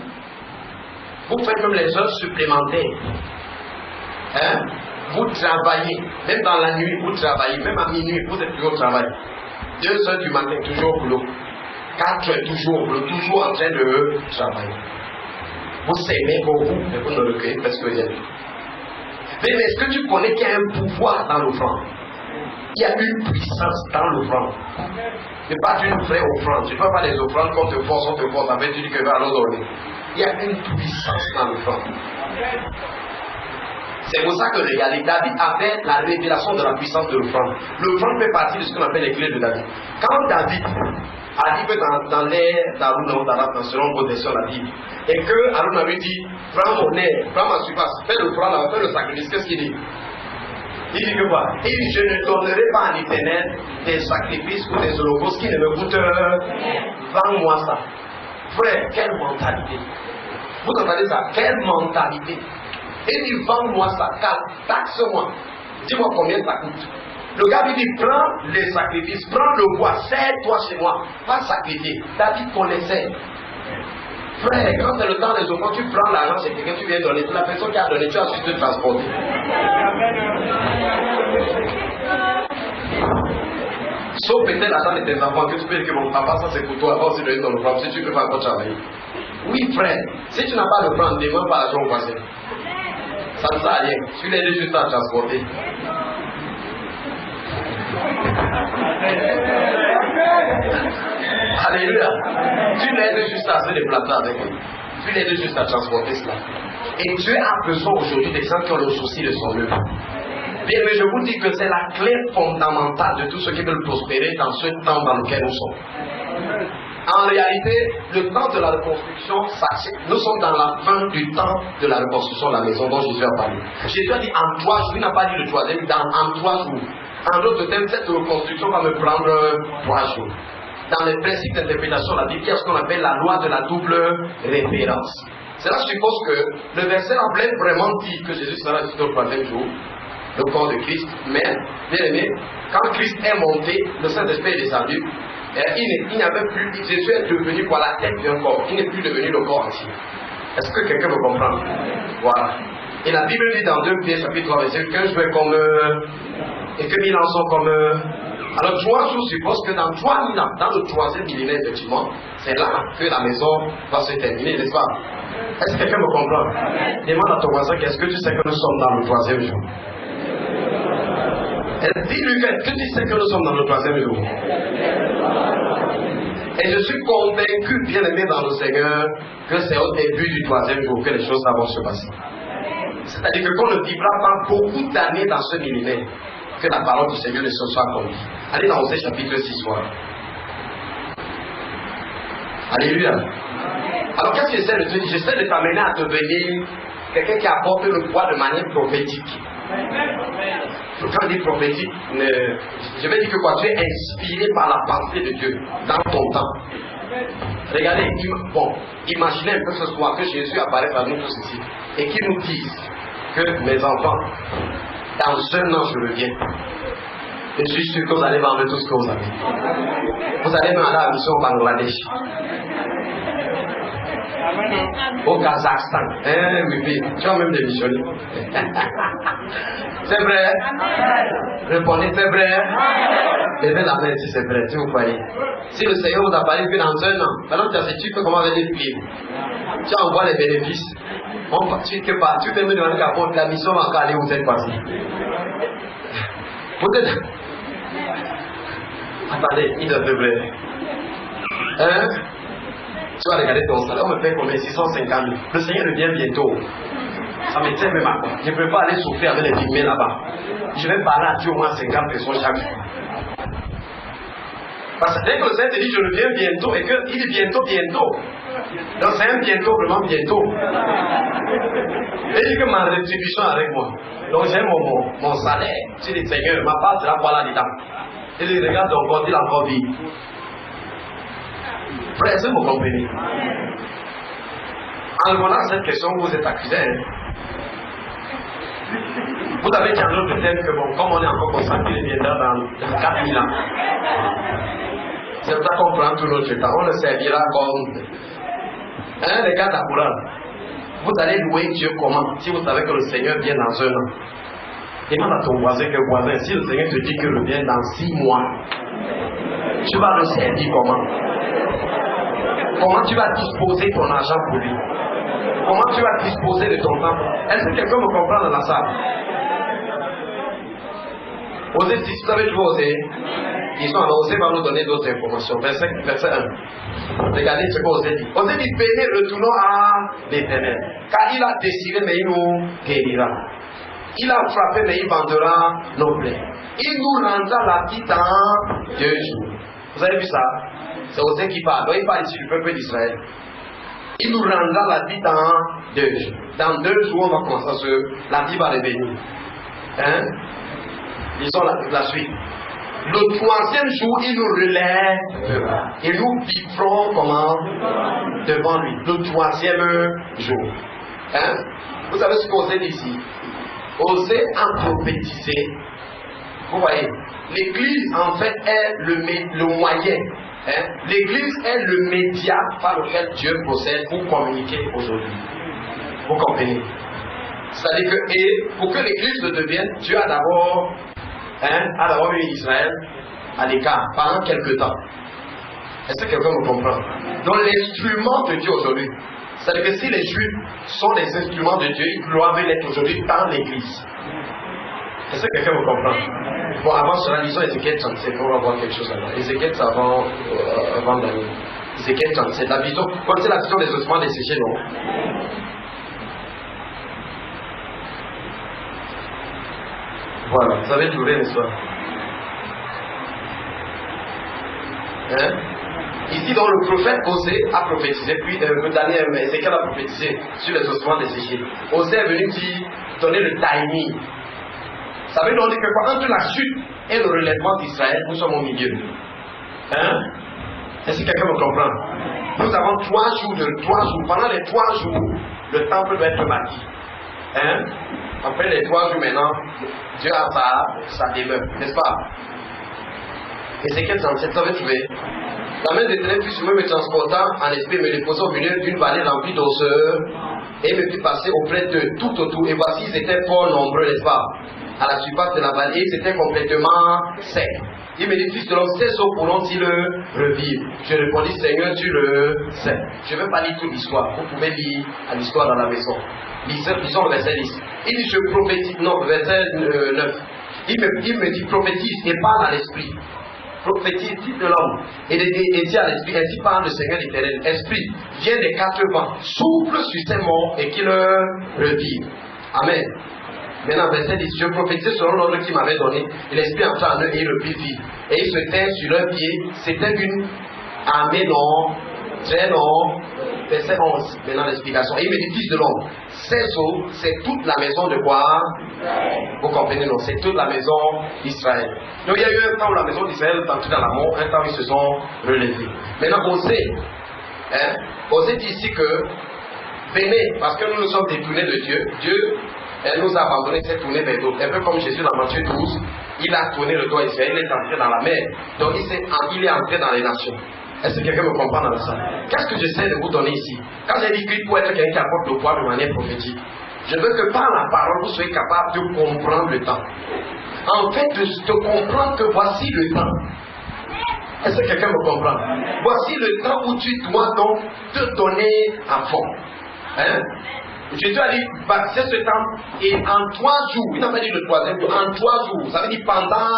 Vous faites même les heures supplémentaires. Hein? Vous travaillez. Même dans la nuit, vous travaillez. Même à minuit, vous êtes toujours au travail. 2 heures du matin, toujours au boulot. 4 heures, toujours au boulot. Toujours en train de travailler. Vous s'aimez beaucoup, mais vous ne le cueillez parce que vous êtes. Mais est-ce que tu connais qu'il y a un pouvoir dans l'offrande? Il y a une puissance dans l'offrande. Ce n'est pas une vraie offrande. Tu ne fais pas les offrandes qu'on te force, après tu dis que va alors donner. Il y a une puissance dans l'offrande. C'est pour ça que regardez, David avait la révélation de la puissance de l'offrande. L'offrande fait partie de ce qu'on appelle les clés de David. Quand David a dit que dans l'air d'Arun, selon vos versions, la Bible, et que Arun lui dit, prends mon air, prends ma surface, fais l'offrande, fais le sacrifice, qu'est-ce qu'il dit? Il dit que quoi? Il dit, je ne donnerai pas à l'Éternel des sacrifices ou des holocaustes qui ne me coûtent. Vends-moi ça. Frère, quelle mentalité. Vous entendez ça? Quelle mentalité. Il dit, vends-moi ça, taxe-moi. Dis-moi combien ça coûte. Le gars lui dit, prends les sacrifices, prends le bois, serre-toi chez moi. Pas sacrifier. David connaissait. Frère, quand c'est le temps des offrandes, tu prends l'argent chez quelqu'un, tu viens donner. La personne qui a donné, tu as juste de transporter. Sauf peut-être l'attente de tes enfants que tu peux dire que mon papa, ça c'est pour toi, avant c'est donné dans le plan, si tu peux pas encore travailler. Oui, frère, si tu n'as pas le plan, demande pas l'argent au voisin. Ça ne sert à rien. Tu l'aides juste à transporter. Alléluia. Tu l'aides juste à se déplacer avec lui. Tu l'aides juste à transporter cela. Et Dieu a besoin aujourd'hui des gens qui ont le souci de son œuvre. Bien, mais je vous dis que c'est la clé fondamentale de tout ce qui veut prospérer dans ce temps dans lequel nous sommes. En réalité, le temps de la reconstruction, nous sommes dans la fin du temps de la reconstruction de la maison dont Jésus a parlé. Jésus a dit en 3 jours, il n'a pas dit le troisième, en 3 jours. En d'autres termes, cette reconstruction va me prendre 3 jours. Dans les principes d'interprétation, la Bible, il y a ce qu'on appelle la loi de la double référence. Cela suppose que le verset rappelait vraiment dit que Jésus sera ressuscité au 3e jour, le corps de Christ. Mais, bien aimé, quand Christ est monté, le Saint-Esprit est descendu, il n'y avait plus, Jésus est devenu quoi, la tête d'un corps, il n'est plus devenu le corps entier. Est-ce que quelqu'un me comprend? Voilà. Et la Bible dit dans 2 Pierre chapitre 3, verset 15, je vais comme et que 1000 ans sont comme alors 3 jours suppose que dans 3000 ans, dans le 3e millénaire effectivement, c'est là que la maison va se terminer, n'est-ce pas? Est-ce que quelqu'un me comprend? Demande à ton voisin, qu'est-ce que tu sais que nous sommes dans le 3e jour? Dis-lui, est-ce que tu sais que nous sommes dans le 3e jour? Et je suis convaincu, bien aimé dans le Seigneur, que c'est au début du 3e jour que les choses vont se passer. C'est-à-dire que qu'on ne vivra pas beaucoup d'années dans ce millénaire que la parole du Seigneur ne se soit accomplie. Allez dans Osée chapitre 6 soir. Alléluia. Alors qu'est-ce que j'essaie de te dire? J'essaie de t'amener à devenir quelqu'un qui apporte le poids de manière prophétique. Quand je dis prophétique, je vais dire que quoi, tu es inspiré par la pensée de Dieu dans ton temps. Regardez, imaginez un peu ce soir que Jésus apparaît à nous tous ici et qu'il nous dise que mes enfants, dans un an je reviens. Je suis sûr que vous allez vendre tout ce que vous avez. Vous allez même aller à la mission au Bangladesh, au Kazakhstan. Tu vas même démissionner. C'est vrai? Répondez, c'est vrai? Levez la main si c'est vrai, si vous croyez. Si le Seigneur vous a parlé que dans un an, maintenant tu as su que comment venir vivre. Tu envoies les bénéfices. Tu peux me demander qu'à la mission va encore aller où vous êtes parti. Peut-être. Attendez, il est vrai. Tu vas regarder ton salaire, on me paye combien? 650 000. Le Seigneur revient bientôt. Ça me tient même à quoi. Je ne peux pas aller souffrir avec les pygmées là-bas. Je vais parler à Dieu au moins 50 personnes chaque jour. Parce que dès que le Seigneur te dit je reviens bientôt et qu'il dit bientôt. Donc c'est un bientôt, vraiment bientôt. Il dit que ma rétribution est avec moi. Donc j'ai mon salaire. Je dis Seigneur, ma part sera pas là-dedans. Il dit regarde ton corps, il a encore vie. Frère, est-ce que vous comprenez? En répondant à cette question, vous êtes accusé. Vous avez dit un autre thème que bon, comme on est encore consacré, il viendra dans 4000 ans. C'est pour ça qu'on prend tout notre temps. On le servira comme les gars d'Abraham. Vous allez louer Dieu comment? Si vous savez que le Seigneur vient dans un an. Demande à ton voisin que voisin, si le Seigneur te dit qu'il revient dans 6 mois, tu vas le servir comment? Comment tu vas disposer ton argent pour lui? Comment tu vas disposer de ton temps? Est-ce que quelqu'un me comprend dans la salle? Osée, si vous savez toujours Osée, ils sont alors Osée va nous donner d'autres informations. Verset 1. Regardez ce qu'Osée dit. Osée dit, venez, retournons à l'Éternel. Car il a désiré, mais il nous guérira. Il a frappé, mais il vendra nos plaies. Il nous rendra la vie dans 2 jours. Vous avez vu ça? C'est Osée qui parle. Donc il parle ici du peuple d'Israël. Il nous rendra la vie dans 2 jours. Dans 2 jours, on va commencer la vie va revenir. Disons la suite. Le 3e jour, il nous relèvera. Et nous vivrons comment? Devant lui. Le 3e jour. Vous savez ce qu'Osée dit ici? Osée a prophétisé. Vous voyez, l'Église en fait est le moyen. L'Église est le média par lequel Dieu procède pour communiquer aujourd'hui. Vous comprenez? C'est-à-dire que, et pour que l'Église le devienne, Dieu a d'abord mis Israël à l'écart pendant quelque temps. Est-ce que quelqu'un me comprend? Donc l'instrument de Dieu aujourd'hui, c'est-à-dire que si les Juifs sont les instruments de Dieu, ils doivent l'être aujourd'hui dans l'Église. Est-ce que quelqu'un me comprend? Bon, avant cela, lisons Ézéchiel 37, on va voir quelque chose là-bas. Ézéchiel, c'est avant Daniel. Ézéchiel 37, la vision, comme c'est la vision des ossements desséchés, non? Voilà, vous avez trouvé, n'est-ce pas? Hein? Ici, donc, le prophète Osée a prophétisé, puis Daniel, Ézéchiel a prophétisé sur les ossements desséchés. Osée est venu dire, donner le timing. Ça veut donc dire que quoi, entre la chute et le relèvement d'Israël, nous sommes au milieu. Hein? Est-ce que quelqu'un me comprend? Nous avons 3 jours. Pendant les 3 jours, le temple doit être bâti. Hein? Après les 3 jours maintenant, Dieu a sa demeure, n'est-ce pas? Ézéchiel 37, ça veut trouver. La main de l'Éternel fut sur moi, me transportant en esprit, me déposa au milieu d'une vallée remplie d'osseurs, et me fit passer auprès d'eux tout autour. Et voici, ils étaient fort nombreux, n'est-ce pas? À la surface de la vallée, c'était complètement sec. Il me dit, fils de l'homme, ces eaux pourront-ils revivre? Je répondis, Seigneur, tu le sais. Je ne vais pas lire toute l'histoire. Vous pouvez lire l'histoire dans la maison. Lisons le verset 10. Il dit, je prophétise, non, verset 9. Il me dit, prophétise et parle à l'esprit. Prophétise, dit de l'homme, et dit à l'esprit, ainsi parle le Seigneur l'Éternel. Esprit, viens des 4 vents, souffle sur ces morts et qu'il revive. Amen. Maintenant, verset 10, je prophétisais selon l'ordre qu'il m'avait donné, et l'esprit entra en eux et il reprit vie. Et ils se tinrent sur leurs pieds, c'était une armée non, très long. Verset 11, maintenant l'explication. Et il me dit, fils de l'homme, ces eaux, c'est toute la maison de quoi? Vous comprenez, non? C'est toute la maison d'Israël. Donc il y a eu un temps où la maison d'Israël est entrée dans la mort, un temps où ils se sont relevés. Maintenant, Osée dit ici que, venez, parce que nous nous sommes détournés de Dieu. Dieu nous a abandonnés, s'est tourné vers d'autres. Un peu comme Jésus dans Matthieu 12, il a tourné le dos à Israël, il est entré dans la mer. Donc il est entré dans les nations. Est-ce que quelqu'un me comprend dans ça? Qu'est-ce que j'essaie de vous donner ici? Quand j'ai dit qu'il faut être quelqu'un qui apporte le poids de manière prophétique, je veux que par la parole, vous soyez capable de comprendre le temps. En fait, de comprendre que voici le temps. Est-ce que quelqu'un me comprend? Voici le temps où tu dois donc te donner à fond. Hein? Jésus a dit, bâtissez ce temple et en 3 jours, il n'a pas dit le 3e jour, en 3 jours, ça veut dire pendant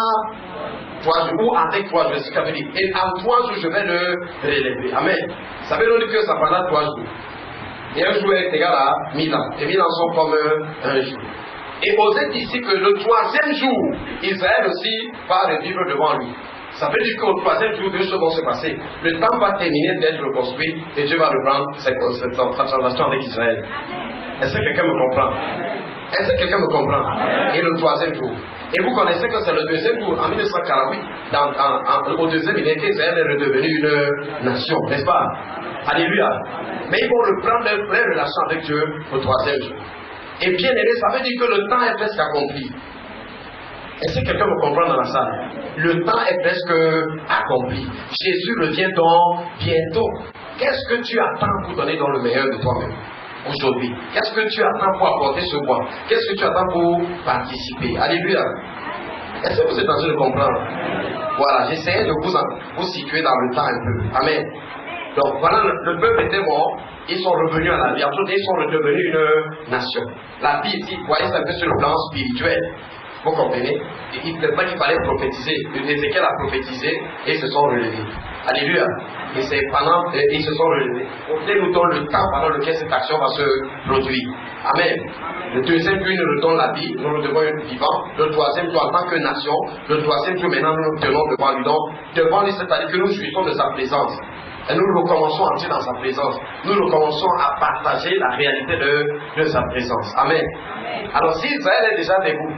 3 jours, ou avec 3 jours, c'est ce qu'il veut dire. Et en 3 jours, je vais le relever. Amen. Ça veut dire que ça pendant 3 jours. Et un jour est égal à 1000 ans. Et 1000 ans sont comme un jour. Et Osée dit ici que le 3e jour, Israël aussi va revivre devant lui. Ça veut dire qu'au 3e jour, 2 choses vont se passer. Le temple va terminer d'être reconstruit et Dieu va reprendre cette transaction avec Israël. Est-ce que quelqu'un me comprend? Est-ce que quelqu'un me comprend? Et le 3e jour. Et vous connaissez que c'est le 2e jour, en 1948, au 2e millénaire, Israël est redevenu une nation, n'est-ce pas? Alléluia. Mais ils vont reprendre leur vraie relation avec Dieu au 3e jour. Et bien aimé, ça veut dire que le temps est presque accompli. Est-ce que quelqu'un me comprend dans la salle? Le temps est presque accompli. Jésus revient donc bientôt. Qu'est-ce que tu attends pour donner dans le meilleur de toi-même aujourd'hui? Qu'est-ce que tu attends pour apporter ce bois? Qu'est-ce que tu attends pour participer? Alléluia. Est-ce que vous êtes en train de comprendre? Voilà, j'essayais de vous situer dans le temps un peu. Amen. Donc voilà, le peuple était mort, ils sont revenus à la vie. Après, ils sont redevenus une nation. La vie ici, vous voyez, c'est un peu sur le plan spirituel. Vous comprenez? Il fallait prophétiser. Ézéchiel a prophétisé et ils se sont relevés. Alléluia. Et c'est pendant ils se sont relevés. Nous donne le temps pendant lequel cette action va se produire. Amen. Le 2e jour, nous redonne la vie, nous devons être vivants. Le 3e jour, en tant que nation, le 3e jour, maintenant, nous nous tenons devant lui. Donc, devant lui, c'est-à-dire que nous jouissons de sa présence. Et nous recommençons à entrer dans sa présence. Nous recommençons à partager la réalité de sa présence. Amen. Alors, si Israël est déjà debout,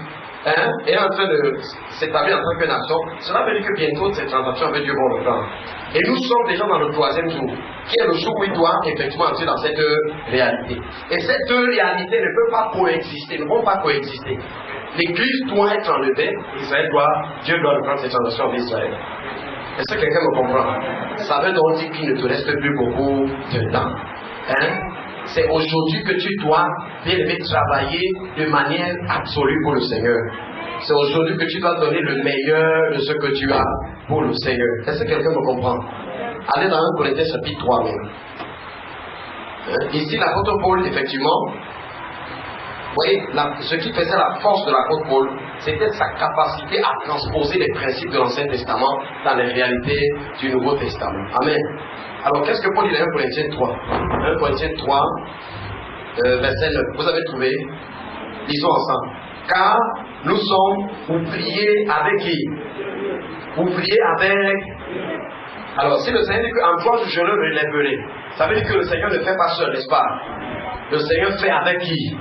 et en train de s'établir en tant que nation, cela veut dire que bientôt ces transactions avec Dieu vont reprendre. Et nous sommes déjà dans le 3e jour, qui est le jour où il doit effectivement entrer dans cette réalité. Et ces deux réalités ne peuvent pas coexister, ne vont pas coexister. L'Église doit être enlevée, Dieu doit reprendre ces transactions avec Israël. Est-ce que quelqu'un me comprend? Ça veut donc dire qu'il ne te reste plus beaucoup de temps. C'est aujourd'hui que tu dois bien aimer travailler de manière absolue pour le Seigneur. C'est aujourd'hui que tu dois donner le meilleur de ce que tu as pour le Seigneur. Est-ce que quelqu'un me comprend? Allez dans 1 Corinthiens chapitre 3 même. Ici, l'apôtre Paul, effectivement, vous voyez, ce qui faisait la force de l'apôtre Paul, c'était sa capacité à transposer les principes de l'Ancien Testament dans les réalités du Nouveau Testament. Amen. Alors, qu'est-ce que Paul dit dans 1 Corinthiens 3? 1 Corinthiens 3, verset 9. Vous avez trouvé? Lisons ensemble. Car nous sommes ouvriers avec qui? Ouvriers avec... Alors, si le Seigneur dit qu'en toi je le relèverai, ça veut dire que le Seigneur ne fait pas seul, n'est-ce pas? Le Seigneur fait avec qui?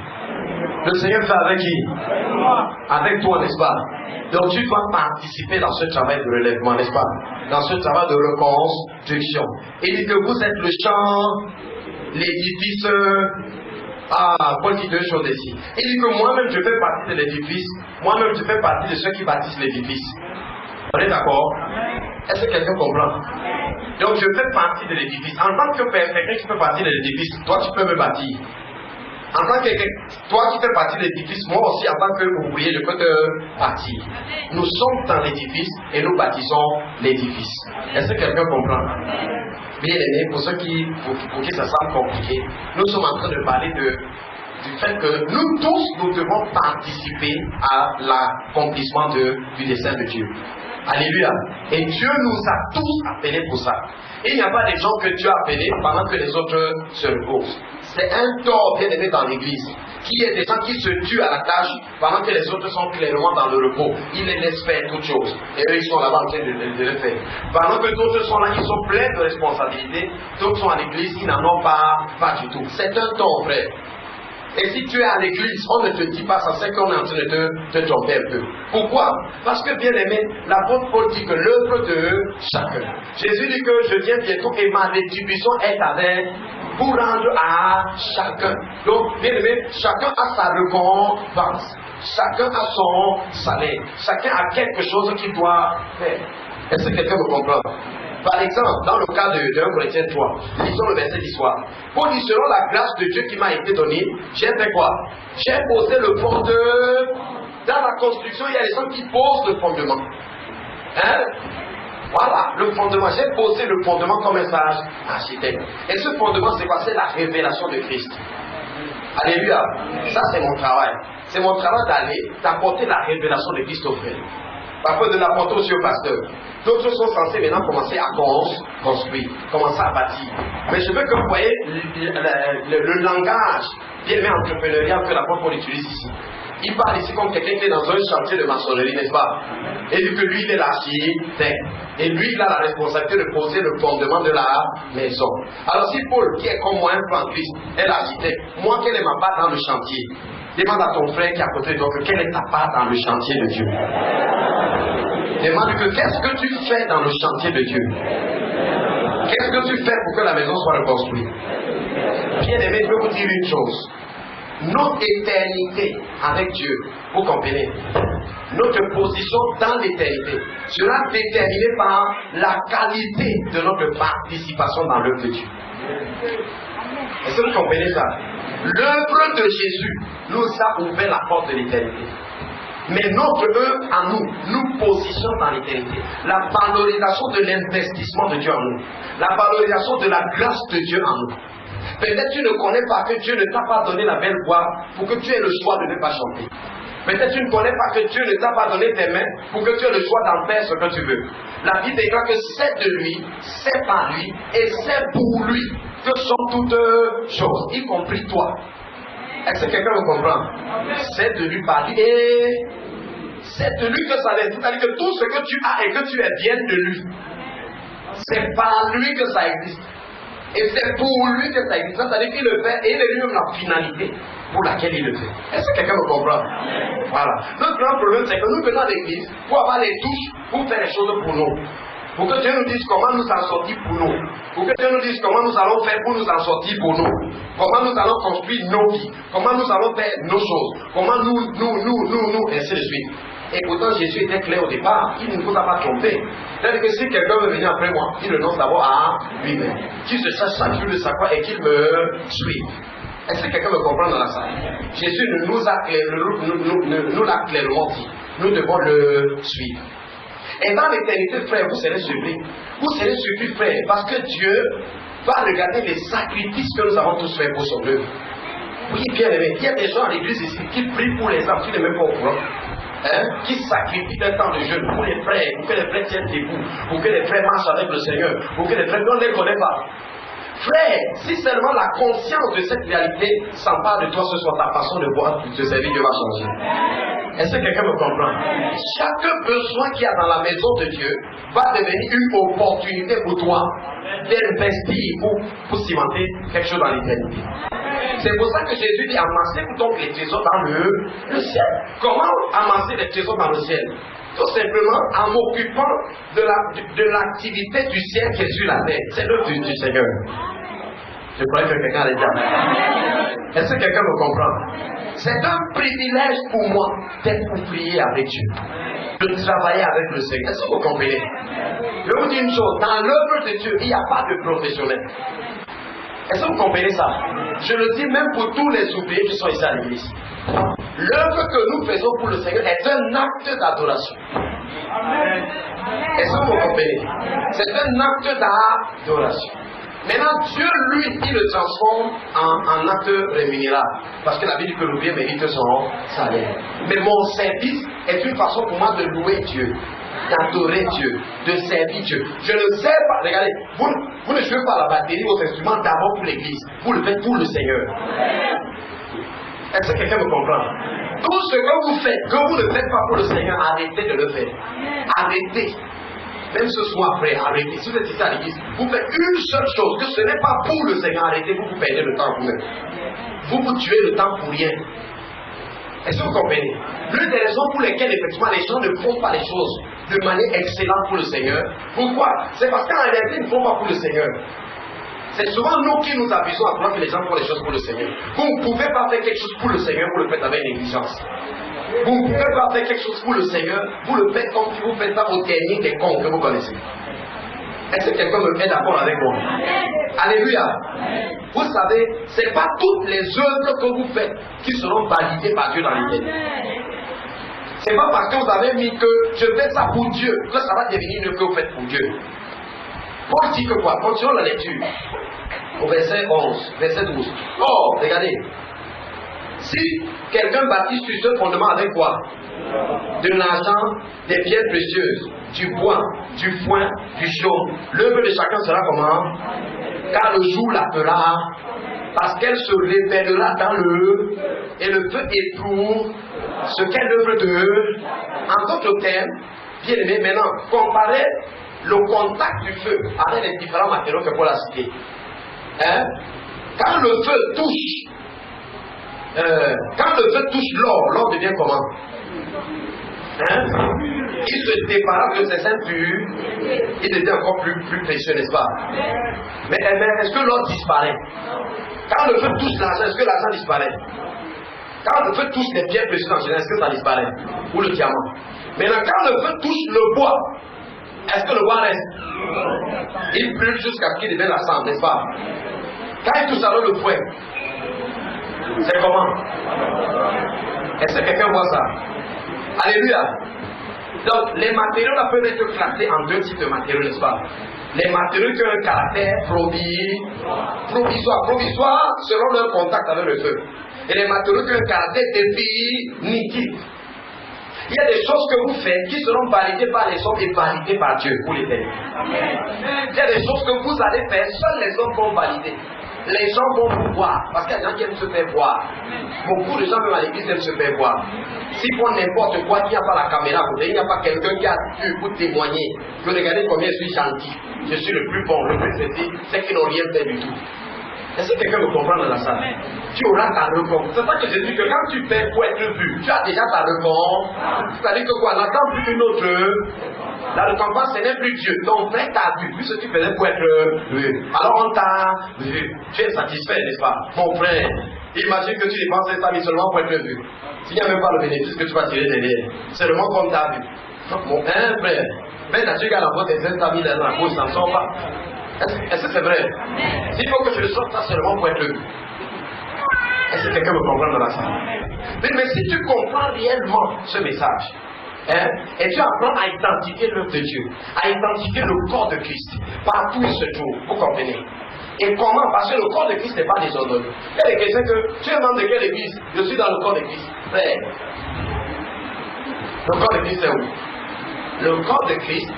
Le Seigneur fait avec qui? Avec toi, n'est-ce pas? Donc tu dois participer dans ce travail de relèvement, n'est-ce pas? Dans ce travail de reconstruction. Il dit que vous êtes le champ, l'édifice... Paul dit deux choses ici. Il dit que moi-même je fais partie de l'édifice, moi-même je fais partie de ceux qui bâtissent l'édifice. On est d'accord? Est-ce que quelqu'un comprend? Donc je fais partie de l'édifice. En tant que quelqu'un qui fait partie de l'édifice, toi tu peux me bâtir. En tant que toi qui fais partie de l'édifice, moi aussi en tant qu'ouvrier, je peux te bâtir. Nous sommes dans l'édifice et nous bâtissons l'édifice. Est-ce que quelqu'un comprend? Bien aimé, pour ceux pour qui ça semble compliqué, nous sommes en train de parler du fait que nous tous, nous devons participer à l'accomplissement du dessein de Dieu. Alléluia. Et Dieu nous a tous appelés pour ça. Et il n'y a pas des gens que Dieu a appelés pendant que les autres se reposent. C'est un tort bien aimé dans l'église. Qu'il y ait des gens qui se tuent à la tâche pendant que les autres sont clairement dans le repos. Ils les laissent faire toutes choses. Et eux, ils sont là-bas en train de le faire. Pendant que d'autres sont là, ils sont pleins de responsabilités. D'autres sont à l'église, ils n'en ont pas du tout. C'est un tort, frère. Et si tu es à l'église, on ne te dit pas ça, c'est qu'on est en train de te tromper un peu. Pourquoi? Parce que bien aimé, l'apôtre Paul dit que l'œuvre de chacun. Jésus dit que je viens bientôt et ma rétribution est avec pour rendre à chacun. Donc, bien aimé, chacun a sa récompense. Chacun a son salaire. Chacun a quelque chose qu'il doit faire. Est-ce que quelqu'un me comprend? Par exemple, dans le cas de 1 Corinthiens 3, lisons le verset d'histoire. Paul dit, selon la grâce de Dieu qui m'a été donnée, j'ai fait quoi? J'ai posé le fondement. Dans la construction, il y a des gens qui posent le fondement. Hein? Voilà, le fondement. J'ai posé le fondement comme un sage architecte. Et ce fondement, c'est quoi? C'est la révélation de Christ. Alléluia. Ça, c'est mon travail. C'est mon travail d'apporter la révélation de Christ aux frères. Parfois de l'apporter aussi au pasteur. D'autres sont censés maintenant commencer à construire, commencer à bâtir. Mais je veux que vous voyez le langage bien aimé entrepreneurial que l'apôtre Paul utilise ici. Il parle ici comme quelqu'un qui est dans un chantier de maçonnerie, n'est-ce pas? Et dit que lui, il est l'architecte. Et lui, il a la responsabilité de poser le fondement de la maison. Alors si Paul, qui est comme moi, un peu en Christ, est l'architecte, moi, quelle est ma part dans le chantier? Demande à ton frère qui est à côté de toi quelle est ta part dans le chantier de Dieu. Demande que qu'est-ce que tu fais dans le chantier de Dieu? Qu'est-ce que tu fais pour que la maison soit reconstruite? Bien aimé, je veux vous dire une chose. Notre éternité avec Dieu, vous comprenez? Notre position dans l'éternité sera déterminée par la qualité de notre participation dans l'œuvre de Dieu. Est-ce que vous comprenez ça? L'œuvre de Jésus nous a ouvert la porte de l'éternité. Mais notre œuvre à nous, nous positionnons dans l'éternité. La valorisation de l'investissement de Dieu en nous. La valorisation de la grâce de Dieu en nous. Peut-être tu ne connais pas que Dieu ne t'a pas donné la belle voix pour que tu aies le choix de ne pas chanter. Peut-être tu ne connais pas que Dieu ne t'a pas donné tes mains pour que tu aies le choix d'en faire ce que tu veux. La Bible déclare que c'est de lui, c'est par lui et c'est pour lui que sont toutes choses, y compris toi. Est-ce que quelqu'un me comprend? C'est de lui, par lui et c'est de lui que ça l'est. C'est-à-dire que tout ce que tu as et que tu es vient de lui. C'est par lui que ça existe. Et c'est pour lui que ça existe. C'est-à-dire qu'il le fait et il est lui-même la finalité pour laquelle il le fait. Est-ce que quelqu'un me comprend? Voilà. Notre grand problème, c'est que nous venons à l'église pour avoir les touches, pour faire les choses pour nous. Pour que Dieu nous dise comment nous en sortir pour nous. Pour que Dieu nous dise comment nous allons faire pour nous en sortir pour nous. Comment nous allons construire nos vies. Comment nous allons faire nos choses. Comment nous, ainsi de suite. Et pourtant Jésus était clair au départ, il ne vous a pas trompé. C'est-à-dire que si quelqu'un veut venir après moi, il renonce d'abord à lui-même. Qu'il se cherche sa Dieu de sa croix et qu'il me suive. Est-ce que quelqu'un me comprend dans la salle? Jésus nous l'a clairement dit. Nous devons le suivre. Et dans l'éternité, frère, vous serez surpris. Vous serez surpris, frère, parce que Dieu va regarder les sacrifices que nous avons tous faits pour son œuvre. Oui, bien aimé, il y a des gens à l'église ici qui prient pour les enfants, qui ne même pas au courant. Qui sacrifient un temps de jeûne pour les frères, pour que les frères tiennent debout, pour que les frères marchent avec le Seigneur, pour que les frères ne les connaissent pas. Frère, si seulement la conscience de cette réalité s'empare de toi ce soir, ta façon de voir, de servir, Dieu va changer. Est-ce que quelqu'un me comprend? Chaque besoin qu'il y a dans la maison de Dieu va devenir une opportunité pour toi d'investir pour cimenter quelque chose dans l'éternité. C'est pour ça que Jésus dit amassez-vous donc les trésors dans le ciel. Comment amasser les trésors dans le ciel? Tout simplement en m'occupant de l'activité du ciel qui est sur la terre. C'est l'œuvre du Seigneur. Je croyais que quelqu'un allait dire. Est-ce que quelqu'un me comprend? C'est un privilège pour moi d'être ouvrier avec Dieu, de travailler avec le Seigneur. Est-ce que vous comprenez? Je vais vous dire une chose, dans l'œuvre de Dieu, il n'y a pas de professionnel. Est-ce que vous comprenez ça? Je le dis même pour tous les ouvriers qui sont ici à l'église. L'œuvre que nous faisons pour le Seigneur est un acte d'adoration. Est-ce que vous comprenez? C'est un acte d'adoration. Maintenant, Dieu, lui, il le transforme en acte rémunérable. Parce que la Bible dit que l'ouvrier mérite son salaire. Mais mon service est une façon pour moi de louer Dieu, d'adorer Dieu, de servir Dieu. Je ne sais pas, regardez, vous ne jouez pas la batterie, votre instrument d'abord pour l'église. Vous le faites pour le Seigneur. Est-ce que quelqu'un me comprend? Tout ce que vous faites, que vous ne faites pas pour le Seigneur, arrêtez de le faire. Arrêtez. Même ce soir, frère, arrêtez. Si vous êtes ici à l'église, vous faites une seule chose, que ce n'est pas pour le Seigneur, arrêtez, vous perdez le temps vous-même. Vous tuez le temps pour rien. Est-ce que vous comprenez? L'une des raisons pour lesquelles, effectivement, les gens ne font pas les choses de manière excellente pour le Seigneur. Pourquoi? C'est parce qu'en réalité, ils ne font pas pour le Seigneur. C'est souvent nous qui nous abusons à croire que les gens font les choses pour le Seigneur. Vous ne pouvez pas faire quelque chose pour le Seigneur, vous le faites avec négligence. Vous ne pouvez pas faire quelque chose pour le Seigneur, vous le faites comme si vous faites ça au dernier des cons que vous connaissez. Est-ce que quelqu'un me met d'accord avec moi? Alléluia. Vous savez, ce n'est pas toutes les œuvres que vous faites qui seront validées par Dieu dans l'éternité. Ce n'est pas parce que vous avez mis que je fais ça pour Dieu que ça va devenir une œuvre que vous faites pour Dieu. Paul dit que quoi? Continuons la lecture. Au verset 11, verset 12. Oh, regardez. Si quelqu'un bâtit sur ce fondement avec quoi? De l'argent, des pierres précieuses, du bois, du foin, du chaume, l'œuvre de chacun sera comment? Car le jour l'appellera, parce qu'elle se révélera dans le et le feu éprouve ce qu'elle œuvre de. En d'autres termes, bien aimé, maintenant, comparez le contact du feu avec les différents matériaux que Paul a cités. Quand le feu touche l'or, l'or devient comment? Il se débarrasse de ses impurs, il devient encore plus précieux, n'est-ce pas? Mais est-ce que l'or disparaît? Quand le feu touche l'argent, est-ce que l'argent disparaît? Quand le feu touche les pierres précieuses en général, est-ce que ça disparaît? Ou le diamant? Maintenant, quand le feu touche le bois, est-ce que le bois reste? Il brûle jusqu'à ce qu'il devienne la cendre, n'est-ce pas? Quand il touche alors le fouet, c'est comment? Est-ce que quelqu'un voit ça? Alléluia. Donc, les matériaux là peuvent être classés en deux types de matériaux, n'est-ce pas? Les matériaux qui ont un caractère provisoire selon leur contact avec le feu. Et les matériaux qui ont un caractère définitif. Il y a des choses que vous faites qui seront validées par les hommes et validées par Dieu pour l'éternité. Il y a des choses que vous allez faire, seuls les hommes vont valider. Les gens vont vous voir, parce qu'il y a des gens qui aiment se faire voir. Beaucoup de gens, même à l'église, aiment se faire voir. S'ils font n'importe quoi, il n'y a pas la caméra, il n'y a pas quelqu'un qui a pu vous témoigner que regardez combien je suis gentil, je suis le plus bon, le plus sexy, c'est qu'ils n'ont rien fait du tout. Est-ce que quelqu'un me comprend dans la salle? Tu auras ta récompense. C'est ça que je dis que quand tu fais pour être vu, tu as déjà ta récompense. C'est-à-dire que quoi? N'attends plus une autre. La récompense, ce n'est plus Dieu. Ton frère t'a vu, vu ce que tu faisais pour être vu. Alors on t'a vu. Tu es satisfait, n'est-ce pas? Mon frère, imagine que tu dépenses 500 000 seulement pour être vu. S'il n'y a même pas le bénéfice que tu vas tirer derrière, seulement comme t'as vu. Mon frère, mais là, tu gagnes la boîte des 500 000 dans la bouche, ça ne sort pas. Est-ce que c'est vrai? S'il faut que je le sorte ça seulement pour être vu. Est-ce que quelqu'un me comprend dans la salle? Mais si tu comprends réellement ce message, Hein? Et tu apprends à identifier l'œuvre de Dieu, à identifier le corps de Christ. Partout il se trouve, vous comprenez? Et comment? Parce que le corps de Christ n'est pas désordonné. Il y a des questions que tu es membre de quelle église? Je suis dans le corps de Christ. Frère, le corps de Christ est où? Le corps de Christ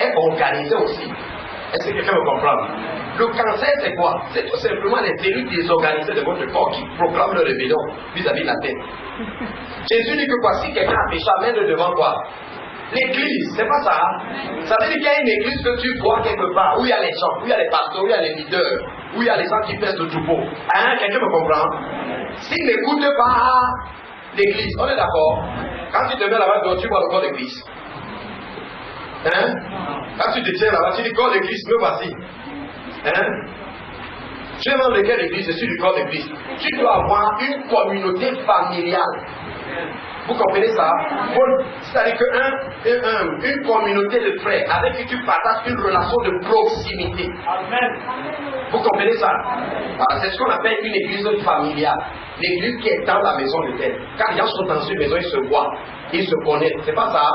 est organisé aussi. Est-ce que quelqu'un me comprend? Le cancer, c'est quoi? C'est tout simplement les cellules désorganisées de votre corps qui proclament leur rébellion vis-à-vis de la tête. Jésus dit que quoi? Si quelqu'un a péché, amène-le devant quoi? L'église, c'est pas ça. Ça veut dire qu'il y a une église que tu vois quelque part, où il y a les gens, où il y a les pasteurs, où il y a les leaders, où il y a les gens qui pèsent le troupeau. Hein? Quelqu'un me comprend? S'ils n'écoutent pas l'église, on est d'accord? Quand tu te mets là-bas, tu vois le corps de Christ. Hein? Quand tu te tiens là-bas, tu dis corps de Christ, me voici. Hein? Tu es membre de quelle église? Je suis du corps de Christ. Tu dois avoir une communauté familiale. Vous comprenez ça? C'est-à-dire qu'une communauté de frères avec qui tu partages une relation de proximité. Amen. Vous comprenez ça? Voilà, c'est ce qu'on appelle une église familiale. L'église qui est dans la maison de Dieu. Quand les gens sont dans une maison, ils se voient, ils se connaissent. C'est pas ça?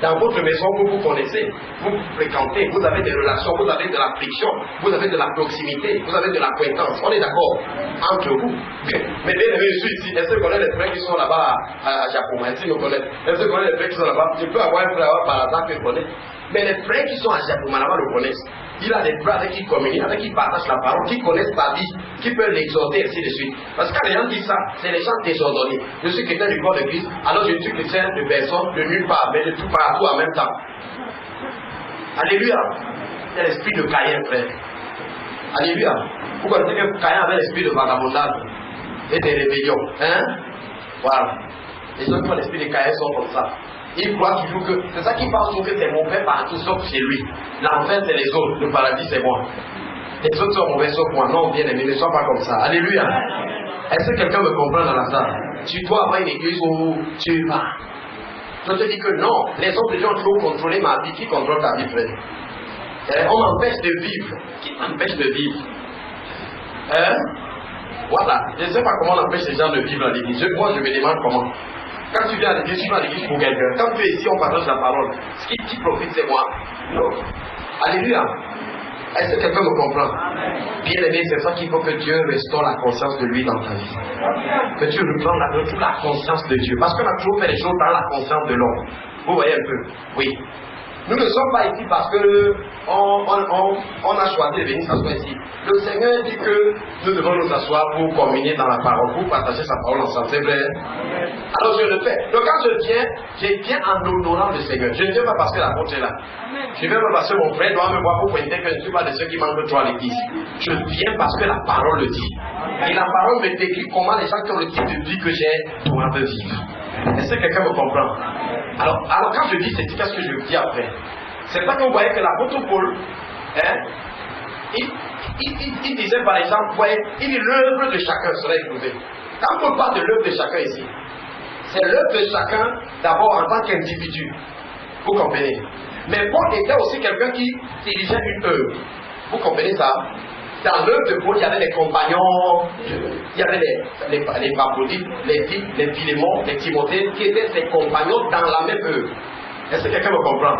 Dans votre maison, vous vous connaissez, vous vous fréquentez, vous avez des relations, vous avez de la friction, vous avez de la proximité, vous avez de l'acquaintance. On est d'accord entre vous. Mais bien aimé, je suis ici. Est-ce que vous connaissez les frères qui sont là-bas à Japon? Est-ce que vous connaissez? Est-ce que vous connaissez les frères qui sont là-bas? Tu peux avoir un frère par hasard que je connais. Mais les frères qui sont à Japon, là-bas le connaissent. Il a des frères avec qui il communie, avec qui il partage la parole, qui connaissent sa vie, qui peuvent l'exhorter, ainsi de suite. Parce que quand les gens disent ça, c'est les gens désordonnés. Je suis chrétien du corps de Christ, alors je suis chrétien de personne, de nulle part, mais de tout partout en même temps. Alléluia. C'est l'esprit de Caïn, frère. Alléluia. Vous connaissez que Caïn avait l'esprit de vagabondage et de rébellion. Hein? Voilà. Les gens qui ont l'esprit de Caïn sont comme ça. Ils croient toujours que c'est ça qui pense que c'est mauvais partout sauf chez lui. L'enfer c'est les autres, le paradis c'est moi. Les autres sont mauvais sauf moi. Non, bien aimé, ne sois pas comme ça. Alléluia. Est-ce que quelqu'un me comprend dans la salle? Tu dois avoir une église où tu vas. Je te dis que non, les autres gens ont contrôlé ma vie. Qui contrôle ta vie, frère? On m'empêche de vivre. Qui m'empêche de vivre? Voilà. Je ne sais pas comment on empêche les gens de vivre à l'église. Moi, je me demande comment. Quand tu viens à l'église, tu vas à l'église pour quelqu'un. Quand tu es ici, on partage la parole. Ce qui profite, c'est moi. Non. Alléluia. Est-ce que quelqu'un me comprend? Bien aimé, c'est ça qu'il faut que Dieu restaure la conscience de lui dans ta vie. Que tu reprends toute la conscience de Dieu. Parce qu'on a toujours fait les choses dans la conscience de l'homme. Vous voyez un peu? Oui. Nous ne sommes pas ici parce que on a choisi de venir s'asseoir ici. Le Seigneur dit que nous devons nous asseoir pour communier dans la parole, pour partager sa parole ensemble. C'est vrai? Alors je le fais. Donc quand je viens en honorant le Seigneur. Je ne viens pas parce que l'apôtre est là. Je ne viens pas parce que mon frère doit me voir pour pointer que je ne suis pas de ceux qui manquent trop à l'église. Je viens parce que la parole le dit. Et la parole me décrit comment les gens qui ont le type de vie que j'ai doivent vivre. Est-ce que quelqu'un me comprend? Alors quand je dis c'est qu'est-ce que je dis après? C'est pas que vous voyez que l'apôtre Paul, il disait par exemple, voyez, il dit l'œuvre de chacun sera éprouvée. Quand on parle de l'œuvre de chacun ici, c'est l'œuvre de chacun d'abord en tant qu'individu. Vous comprenez? Mais Paul était aussi quelqu'un qui dirigeait une œuvre. Vous comprenez ça? Dans l'œuvre de Paul, il y avait les compagnons, il y avait les Paphrodite, les Tites, les Philémon, les Timothée, qui étaient ses compagnons dans la même œuvre. Est-ce que quelqu'un me comprend?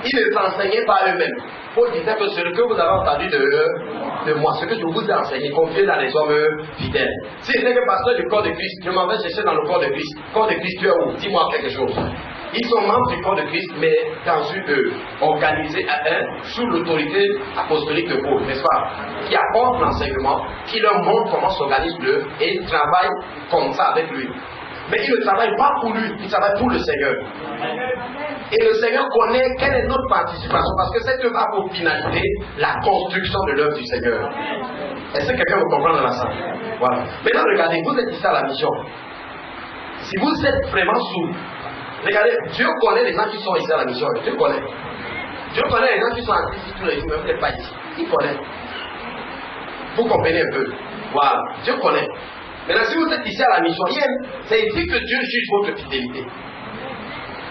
Ils ne s'enseignaient pas eux-mêmes. Paul disait que ce que vous avez entendu de moi, ce que je vous ai enseigné, confiez dans les hommes fidèles. Si j'étais que pasteur du corps de Christ, je m'en vais chercher dans le corps de Christ. Corps de Christ, tu es où? Dis-moi quelque chose. Ils sont membres du corps de Christ, mais dans une œuvre organisée sous l'autorité apostolique de Paul, n'est-ce pas? Qui apporte l'enseignement, qui leur montre comment s'organise l'œuvre et ils travaillent comme ça avec lui. Mais il ne travaille pas pour lui, il travaille pour le Seigneur. Et le Seigneur connaît quelle est notre participation, parce que cette œuvre a pour finalité la construction de l'œuvre du Seigneur. Est-ce que quelqu'un me comprend dans la salle? Voilà. Maintenant, regardez, vous êtes ici à la mission. Si vous êtes vraiment sous, regardez, Dieu connaît les gens qui sont ici à la mission. Dieu connaît. Dieu connaît les gens qui sont ici tous les jours, même peut-être pas ici. Il connaît. Vous comprenez un peu? Voilà. Dieu connaît. Maintenant, si vous êtes ici à la mission, c'est ici que Dieu juge votre fidélité.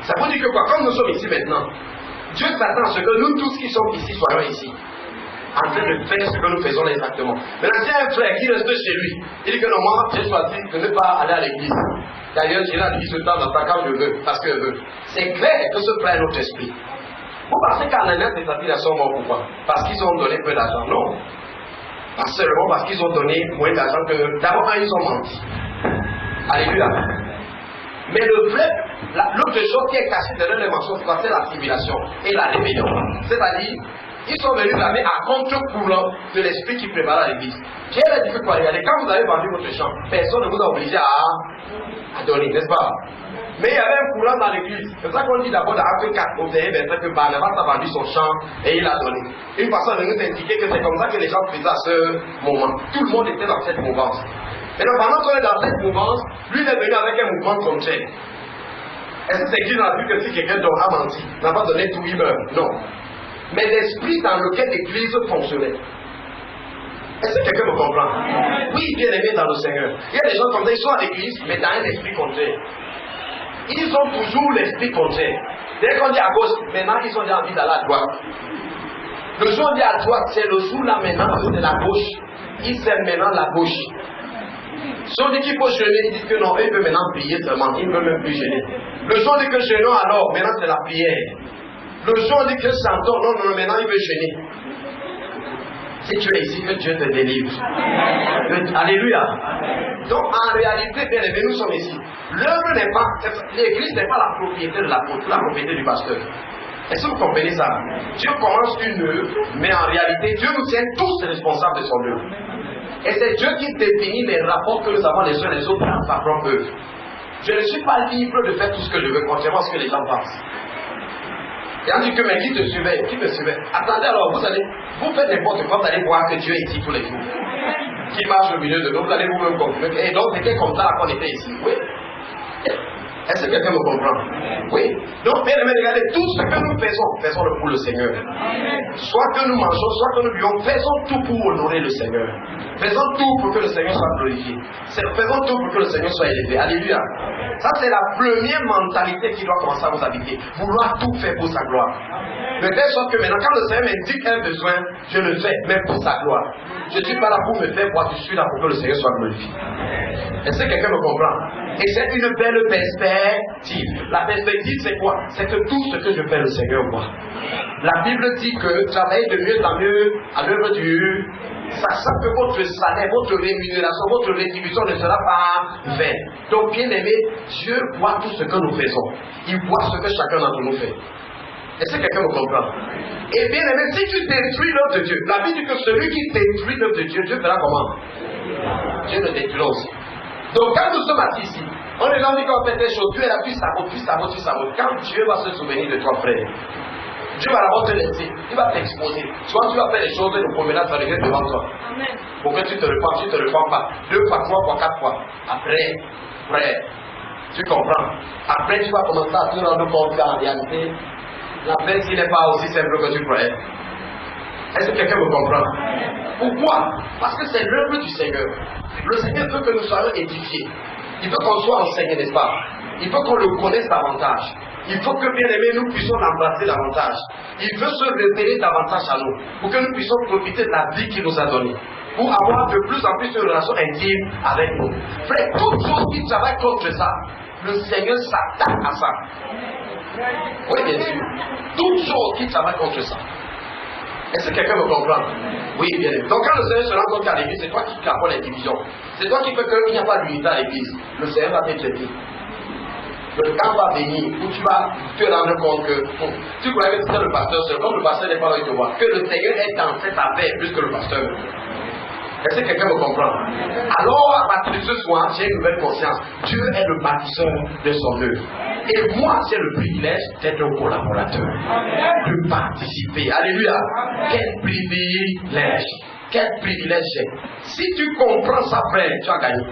Ça veut dire que quoi? Comme nous sommes ici maintenant, Dieu s'attend à ce que nous tous qui sommes ici soyons ici, en train de faire ce que nous faisons exactement. Maintenant, s'il y a un frère qui reste chez lui, il dit que non, moi, j'ai choisi de ne pas aller à l'église. D'ailleurs, j'irai à l'église ce temps dans quand je veux, parce que je veux. C'est clair que ce plaît notre esprit. Vous pensez qu'Ananias et Saphira sont morts pourquoi? Parce qu'ils ont donné peu d'argent? Non. Pas seulement parce qu'ils ont donné moins d'argent que... D'abord, ils ont menti. Alléluia. Mais l'autre chose qui est cachée derrière les mensonges, c'est la tribulation et la rébellion. C'est-à-dire, ils sont venus l'amener à contre-courant de l'esprit qui prépare l'église. Quelle est la difficulté? Regardez, quand vous avez vendu votre champ, personne ne vous a obligé à donner, n'est-ce pas? Mais il y avait un courant dans l'église. C'est ça qu'on dit d'abord dans Acte 4, au verset que Barnabas a vendu son champ et il a donné. Une personne est venue t'indiquer que c'est comme ça que les gens faisaient à ce moment. Tout le monde était dans cette mouvance. Et donc pendant qu'on est dans cette mouvance, lui il est venu avec un mouvement contraire. Est-ce que c'est écrit dans la Bible que si quelqu'un a menti, n'a pas donné tout, il meurt? Non. Mais l'esprit dans lequel l'église fonctionnait. Est-ce que quelqu'un me comprend? Oui, bien aimé dans le Seigneur. Il y a des gens comme ça, ils sont à l'église, mais dans un esprit contraire. Ils ont toujours l'esprit contraire. Dès qu'on dit à gauche, maintenant ils ont déjà envie d'aller à droite. Le jour où on dit à droite, c'est le jour là maintenant, c'est la gauche. Ils s'aiment maintenant la gauche. Si on dit qu'il faut jeûner, ils disent que non, eux, ils peuvent maintenant prier seulement, ils ne peuvent même plus jeûner. Le jour où on dit que jeûnons alors, maintenant c'est la prière. Le jour où on dit que chantons, non, maintenant il veut jeûner. Si tu es ici, que Dieu te délivre. Alléluia. Donc en réalité, bien aimé, nous sommes ici. L'œuvre n'est pas, l'église n'est pas la propriété de l'apôtre, la propriété du pasteur. Est-ce que vous comprenez ça? Dieu commence une œuvre, mais en réalité, Dieu nous tient tous responsables de son œuvre. Et c'est Dieu qui définit les rapports que nous avons les uns les autres dans sa propre œuvre. Je ne suis pas libre de faire tout ce que je veux, contrairement à ce que les gens pensent. Et on dit que mais qui te suivait? Qui me suivait? Attendez alors, vous faites n'importe quoi, vous allez voir que Dieu est ici tous les jours. Qui marche au milieu de nous, vous allez vous-même comprendre. Et donc c'était comme ça qu'on était ici. Oui. Est-ce que quelqu'un me comprend? Oui. Donc, bien aimé, regardez, tout ce que nous faisons, faisons-le pour le Seigneur. Soit que nous mangeons, soit que nous buvons, faisons tout pour honorer le Seigneur. Faisons tout pour que le Seigneur soit glorifié. Faisons tout pour que le Seigneur soit élevé. Alléluia. Ça, c'est la première mentalité qui doit commencer à vous habiter. Vouloir tout faire pour sa gloire. De telle sorte que maintenant, quand le Seigneur m'indique un besoin, je le fais, même pour sa gloire. Je ne suis pas là pour me faire voir, je suis là pour que le Seigneur soit glorifié. Est-ce que quelqu'un me comprend? Et c'est une belle perspective. La perspective, c'est quoi? C'est que tout ce que je fais, le Seigneur voit. La Bible dit que travaillez de mieux en mieux à l'œuvre du... Sachant que votre salaire, votre rémunération, votre rétribution ne sera pas vaine. Donc, bien aimé, Dieu voit tout ce que nous faisons. Il voit ce que chacun d'entre nous fait. Est-ce que quelqu'un me comprend? Et bien aimé, si tu détruis l'œuvre de Dieu, la Bible dit que celui qui détruit l'œuvre de Dieu, Dieu fera comment? Dieu le détruit aussi. Donc quand nous sommes assis ici, on est là, on dit qu'on fait des choses, tu es là, tu sabotes. Quand Dieu va se souvenir de toi, frère, Dieu va d'abord te laisser, il va t'exposer. Soit tu vas faire les choses et le promenade va revenir devant toi. Amen. Pour que tu te répands pas. 2 fois, 3 fois, 4 fois. Après, frère, tu comprends. Après, tu vas commencer à te rendre compte qu'en réalité, la peine n'est pas aussi simple que tu croyais. Est-ce que quelqu'un me comprend? Pourquoi? Parce que c'est l'œuvre du Seigneur. Le Seigneur veut que nous soyons édifiés. Il veut qu'on soit enseigné, n'est-ce pas? Il veut qu'on le connaisse davantage. Il faut que, bien aimé, nous puissions l'embrasser davantage. Il veut se révéler davantage à nous, pour que nous puissions profiter de la vie qu'il nous a donnée, pour avoir de plus en plus une relation intime avec nous. Frère, toute chose qui travaille contre ça, le Seigneur s'attaque à ça. Oui, bien sûr. Toute chose qui travaille contre ça. Est-ce que quelqu'un me comprend? Oui, bien aimé. Donc quand le Seigneur se rend compte qu'à l'église, c'est toi qui capes les divisions. C'est toi qui fais qu'il n'y a pas d'unité à l'église. Le Seigneur va te traiter. Le temps va venir où tu vas te rendre compte que tu croyais que c'était le pasteur seul, comme le pasteur n'est pas là, il te voit. Que le Seigneur est dans cette affaire plus que le pasteur. Est-ce que quelqu'un me comprend? Alors, à partir de ce soir, j'ai une nouvelle conscience. Dieu est le bâtisseur de son œuvre. Et moi, j'ai le privilège d'être un collaborateur, de participer. Alléluia. Quel privilège. Quel privilège j'ai. Si tu comprends ça, frère, tu as gagné.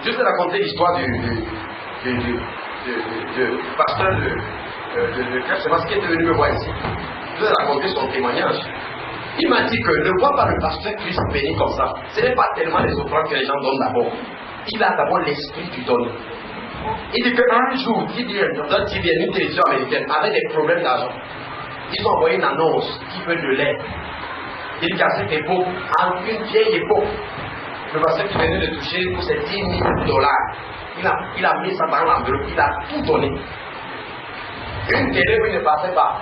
Je vais te raconter l'histoire du pasteur je ne sais pas ce qui est venu me voir ici. Je vais raconter son témoignage. Il m'a dit que ne vois pas le pasteur Christ béni comme ça. Ce n'est pas tellement les offrandes que les gens donnent d'abord. Il a d'abord l'esprit du don. Il dit qu'un jour, il vient une télévision américaine avec des problèmes d'argent. Ils ont envoyé une annonce qui veut de l'aide. Il dit qu'à cette époque, en une vieille époque, Le pasteur qui venait de toucher pour ses 10 000 $, il a mis ça dans l'enveloppe, il a tout donné. Une télé qui ne passait pas,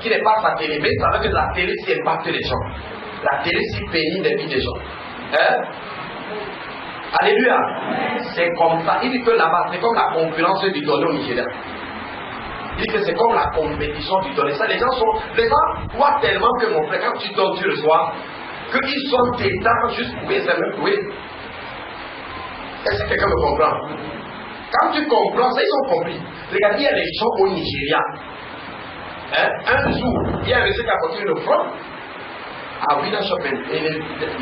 qui n'est pas sa télé, mais ça veut dire que la télé s'y impacte les gens. La télé s'y bénit les vies des gens. Alléluia. C'est comme ça. Il dit que là-bas, c'est comme la concurrence du donné au Nigeria. Il dit que c'est comme la compétition du donné. Ça, les gens voient tellement que mon frère, quand tu donnes, tu reçois, qu'ils sont tétans juste pour essayer de jouer. Est-ce que quelqu'un me comprend? Quand tu comprends, ça, ils ont compris. Regardez, il y a des gens au Nigeria. Un jour, il y a un monsieur qui a apporté une offrande à Wina Shopping. Et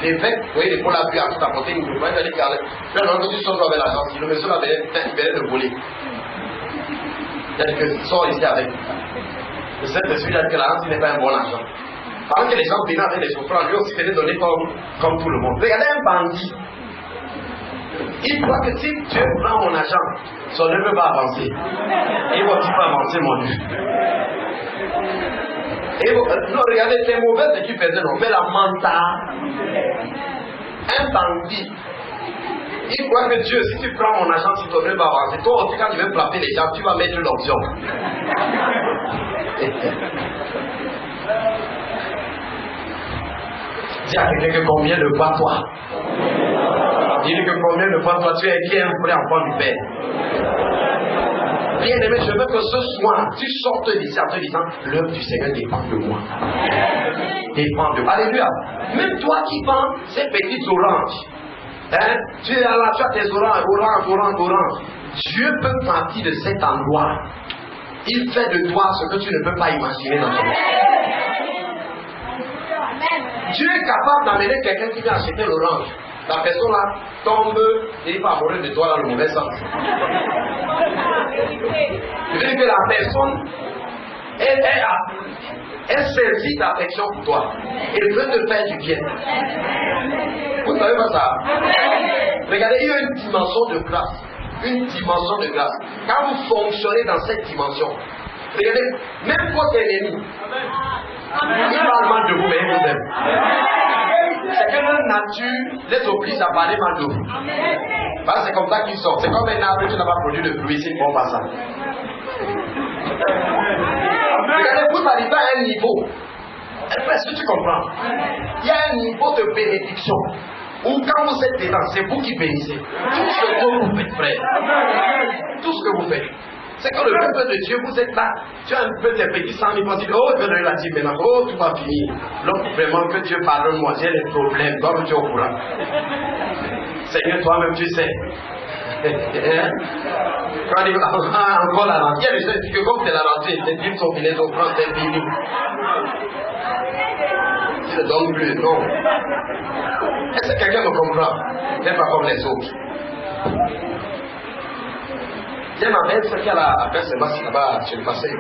l'évêque, vous voyez, l'épaule a pu apporter une offrande. Il a dit, regardez, là, tu sors avec l'argent. Si le monsieur l'avait, il venait de voler. Il a dit que sors ici avec. Le Saint-Esprit a dit que l'argent, ce n'est pas un bon argent. Pendant que les gens venaient avec les offrandes, lui aussi venait donner comme tout le monde. Regardez un bandit. Il croit que si Dieu prend mon argent, son œuvre va avancer. Et il va aussi pas avancer mon œuvre. Non, regardez, c'est mauvais ce qu'il faisait, non, mais la manta. Un bandit. Il croit que Dieu, si tu prends mon argent, si ton œuvre va avancer, toi aussi, quand tu veux frapper les gens, tu vas mettre l'option. Dis à quelqu'un que combien de fois toi? Dis-lui que combien de fois toi tu es qui est un vrai enfant du Père. Bien aimé, je veux que ce soir, tu sortes d'ici en te disant, l'œuvre du Seigneur dépend de moi. Dépend de moi. Alléluia. Même toi qui vends ces petites oranges, tu es là, tu as tes oranges. Dieu peut partir de cet endroit. Il fait de toi ce que tu ne peux pas imaginer dans ton monde. Dieu est capable d'amener quelqu'un qui vient acheter l'orange. La personne là tombe et il va mourir de toi dans le mauvais sens. Je veux dire que la personne, elle saisit d'affection pour toi. Elle veut te faire du bien. Vous ne savez pas ça? Regardez, il y a une dimension de grâce. Une dimension de grâce. Quand vous fonctionnez dans cette dimension, regardez, même vos ennemis, ils parlent mal de vous, mais ils vous aiment. C'est que leur nature les oblige à parler mal de vous. Parce que c'est comme ça qu'ils sont. C'est comme un arbre qui n'a pas produit de fruits, c'est une bonne passage. Regardez, vous arrivez à un niveau. Est-ce que tu comprends? Il y a un niveau de bénédiction où quand vous êtes dedans, c'est vous qui bénissez. Tout ce que vous faites, frère. Tout ce que vous faites. C'est que le peuple de Dieu, vous êtes là, tu as un peu tes petits 100 000 francs, oh, je vais donner la dîme maintenant, oh, tout va finir. Donc, vraiment, que Dieu pardonne-moi, j'ai des problèmes, toi, tu es au courant. Seigneur, toi-même, tu sais. Quand il dit, encore la rentrée, il y a des gens qui disent que comme c'est la rentrée, les dîmes sont finies, on prend tes dîmes. Tu ne donnes plus, non. Est-ce que quelqu'un me comprend? n'est pas comme les autres. J'ai ma mère, celle qui a la fête Sébastien là-bas, chez le pasteur,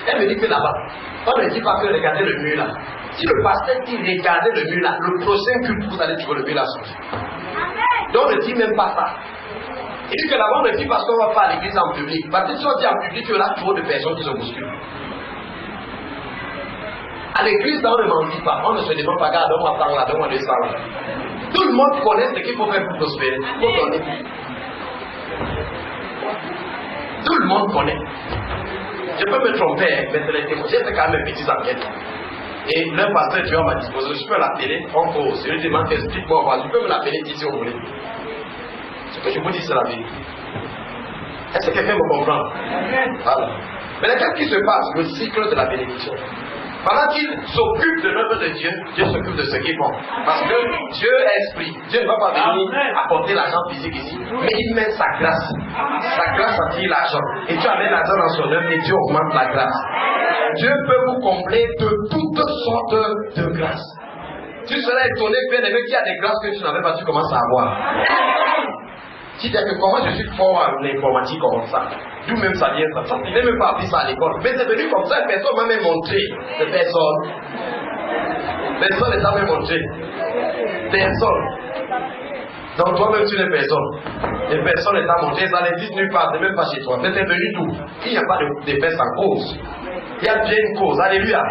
elle me dit que là-bas, on ne dit pas que regardez le mur là. Si le pasteur dit regardez le mur là, le prochain culte, vous allez trouver le mur là sorti. Donc on ne dit même pas ça. Il dit que là-bas, on ne dit parce qu'on va faire l'église en public. Parce que si on dit en public, il y aura trop de personnes qui se bousculent. À l'église, là, on ne m'en dit pas. On ne se demande pas, regarde, donne-moi ça là, donne-moi 200 là. Tout le monde connaît ce qu'il faut faire pour prospérer. Il faut donner. Tout le monde connaît. Je peux me tromper, mais c'est les témoins. J'ai fait quand même mes petites enquêtes. Et le pasteur, tu es à ma disposition. Je peux l'appeler, on pose. Je lui demande, explique-moi, je peux me l'appeler ici si vous voulez. Ce que je vous dis, c'est la vérité. Est-ce que quelqu'un me comprend? Voilà. Mais qu'est-ce qui se passe? Le cycle de la bénédiction. Pendant qu'il s'occupe de l'œuvre de Dieu, Dieu s'occupe de ce qu'ils font. Parce que Dieu est esprit. Dieu ne va pas venir apporter l'argent physique ici, mais il met sa grâce. Sa grâce attire l'argent. Et Dieu amène l'argent dans son œuvre et Dieu augmente la grâce. Dieu peut vous combler de toutes sortes de grâces. Tu serais étonné, bien aimé, qu'il y a des grâces que tu n'avais pas, tu commences à avoir. Tu dis que comment je suis fort en informatique comme ça. D'où même ça vient ça. Il n'est même pas appris ça à l'école. Mais c'est venu comme ça, personne m'a même montré. C'est personne. Personne ne t'a même montré. Personne. Donc toi-même tu n'es personne. Et personne ne t'a montré. Ça n'existe nulle part. C'est même pas chez toi. Mais c'est venu d'où? Il n'y a pas de paix sans cause. Il y a bien une cause. Alléluia.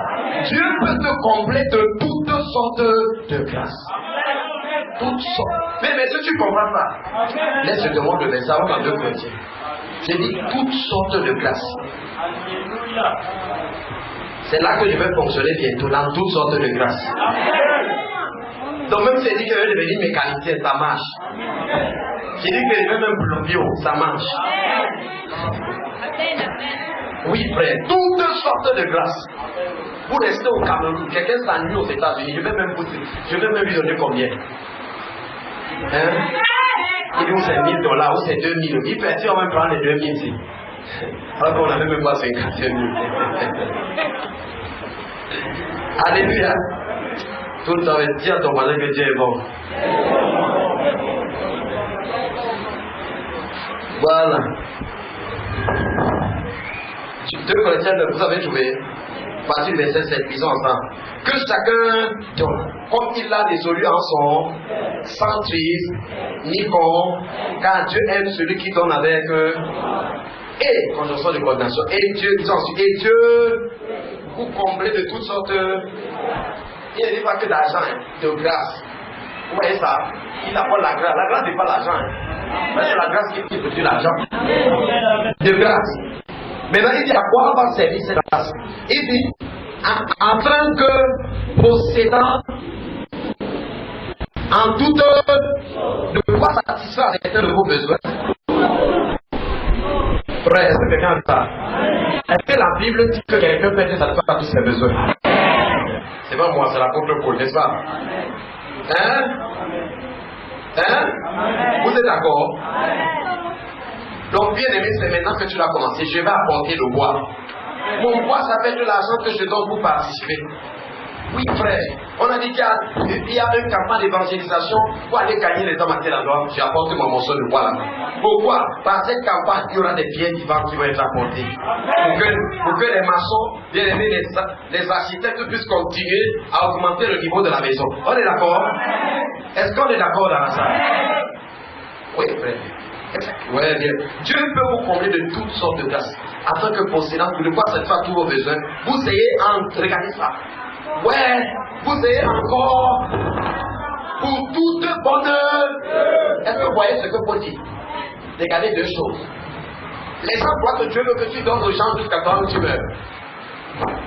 Dieu peut te combler de toutes sortes de grâces. toutes sortes. Mais si tu comprends pas, laisse je te montre le verset dans 2 Corinthiens. J'ai dit toutes sortes de grâces. C'est là que je vais fonctionner bientôt, dans toutes sortes de grâces. Donc même si je dis que je vais devenir mécanicien, ça marche. J'ai dit que je vais même plombier, ça marche. Oui, frère, toutes sortes de grâces. Vous restez au Cameroun, quelqu'un s'ennuie aux États-Unis, je vais même lui donner combien? Hein? Il dit où c'est $1000, où c'est 2000. Il peut dire, on va prendre les 2000 ici. Alors qu'on n'avait même pas 50 000. Alléluia. Tout le temps, dis à ton voisin que Dieu est bon. Voilà. 2 Corinthiens, vous avez trouvé. Partie verset 7, lisons ensemble. Que chacun donne, comme il l'a résolu en son, sans triste, ni con, car Dieu aime celui qui donne avec et conjonction de coordination. Et Dieu, disons ensuite, et Dieu vous comblez de toutes sortes. Il ne dit pas que d'argent, de grâce. Vous voyez ça? Il apporte la grâce. La grâce n'est pas l'argent. C'est la grâce qui produit l'argent. De grâce. Maintenant, il dit à quoi va servir cette grâce? Il dit, afin que, possédant en toute de pouvoir satisfaire certains de vos besoins. Frère, est-ce que quelqu'un a ça? Est-ce que la Bible dit que quelqu'un peut être satisfait à tous ses besoins? C'est pas moi, c'est la contre-pôle, n'est-ce pas? Hein? Vous êtes d'accord? Donc, bien aimé, c'est maintenant que tu l'as commencé. Je vais apporter le bois. Mon bois, ça fait de l'argent que je donne pour participer. Oui, frère. On a dit qu'il y a une campagne d'évangélisation pour aller gagner les hommes à tel endroit. J'ai apporté mon morceau de bois là-bas. Pourquoi? Par cette campagne, il y aura des pierres vivants qui vont être apportées. Pour que les maçons, bien aimés, les architectes puissent continuer à augmenter le niveau de la maison. On est d'accord? Est-ce qu'on est d'accord dans la salle? Oui, frère. Ouais, bien. Dieu peut vous combler de toutes sortes de grâces, afin que possédant de quoi satisfaire tous vos besoins, vous ayez regardez ça. Ouais, vous ayez encore pour toute bonne. Est-ce que vous voyez ce que Paul dit? Regardez 2 choses. Les gens croient que Dieu veut que tu donnes aux gens jusqu'à quand tu meurs.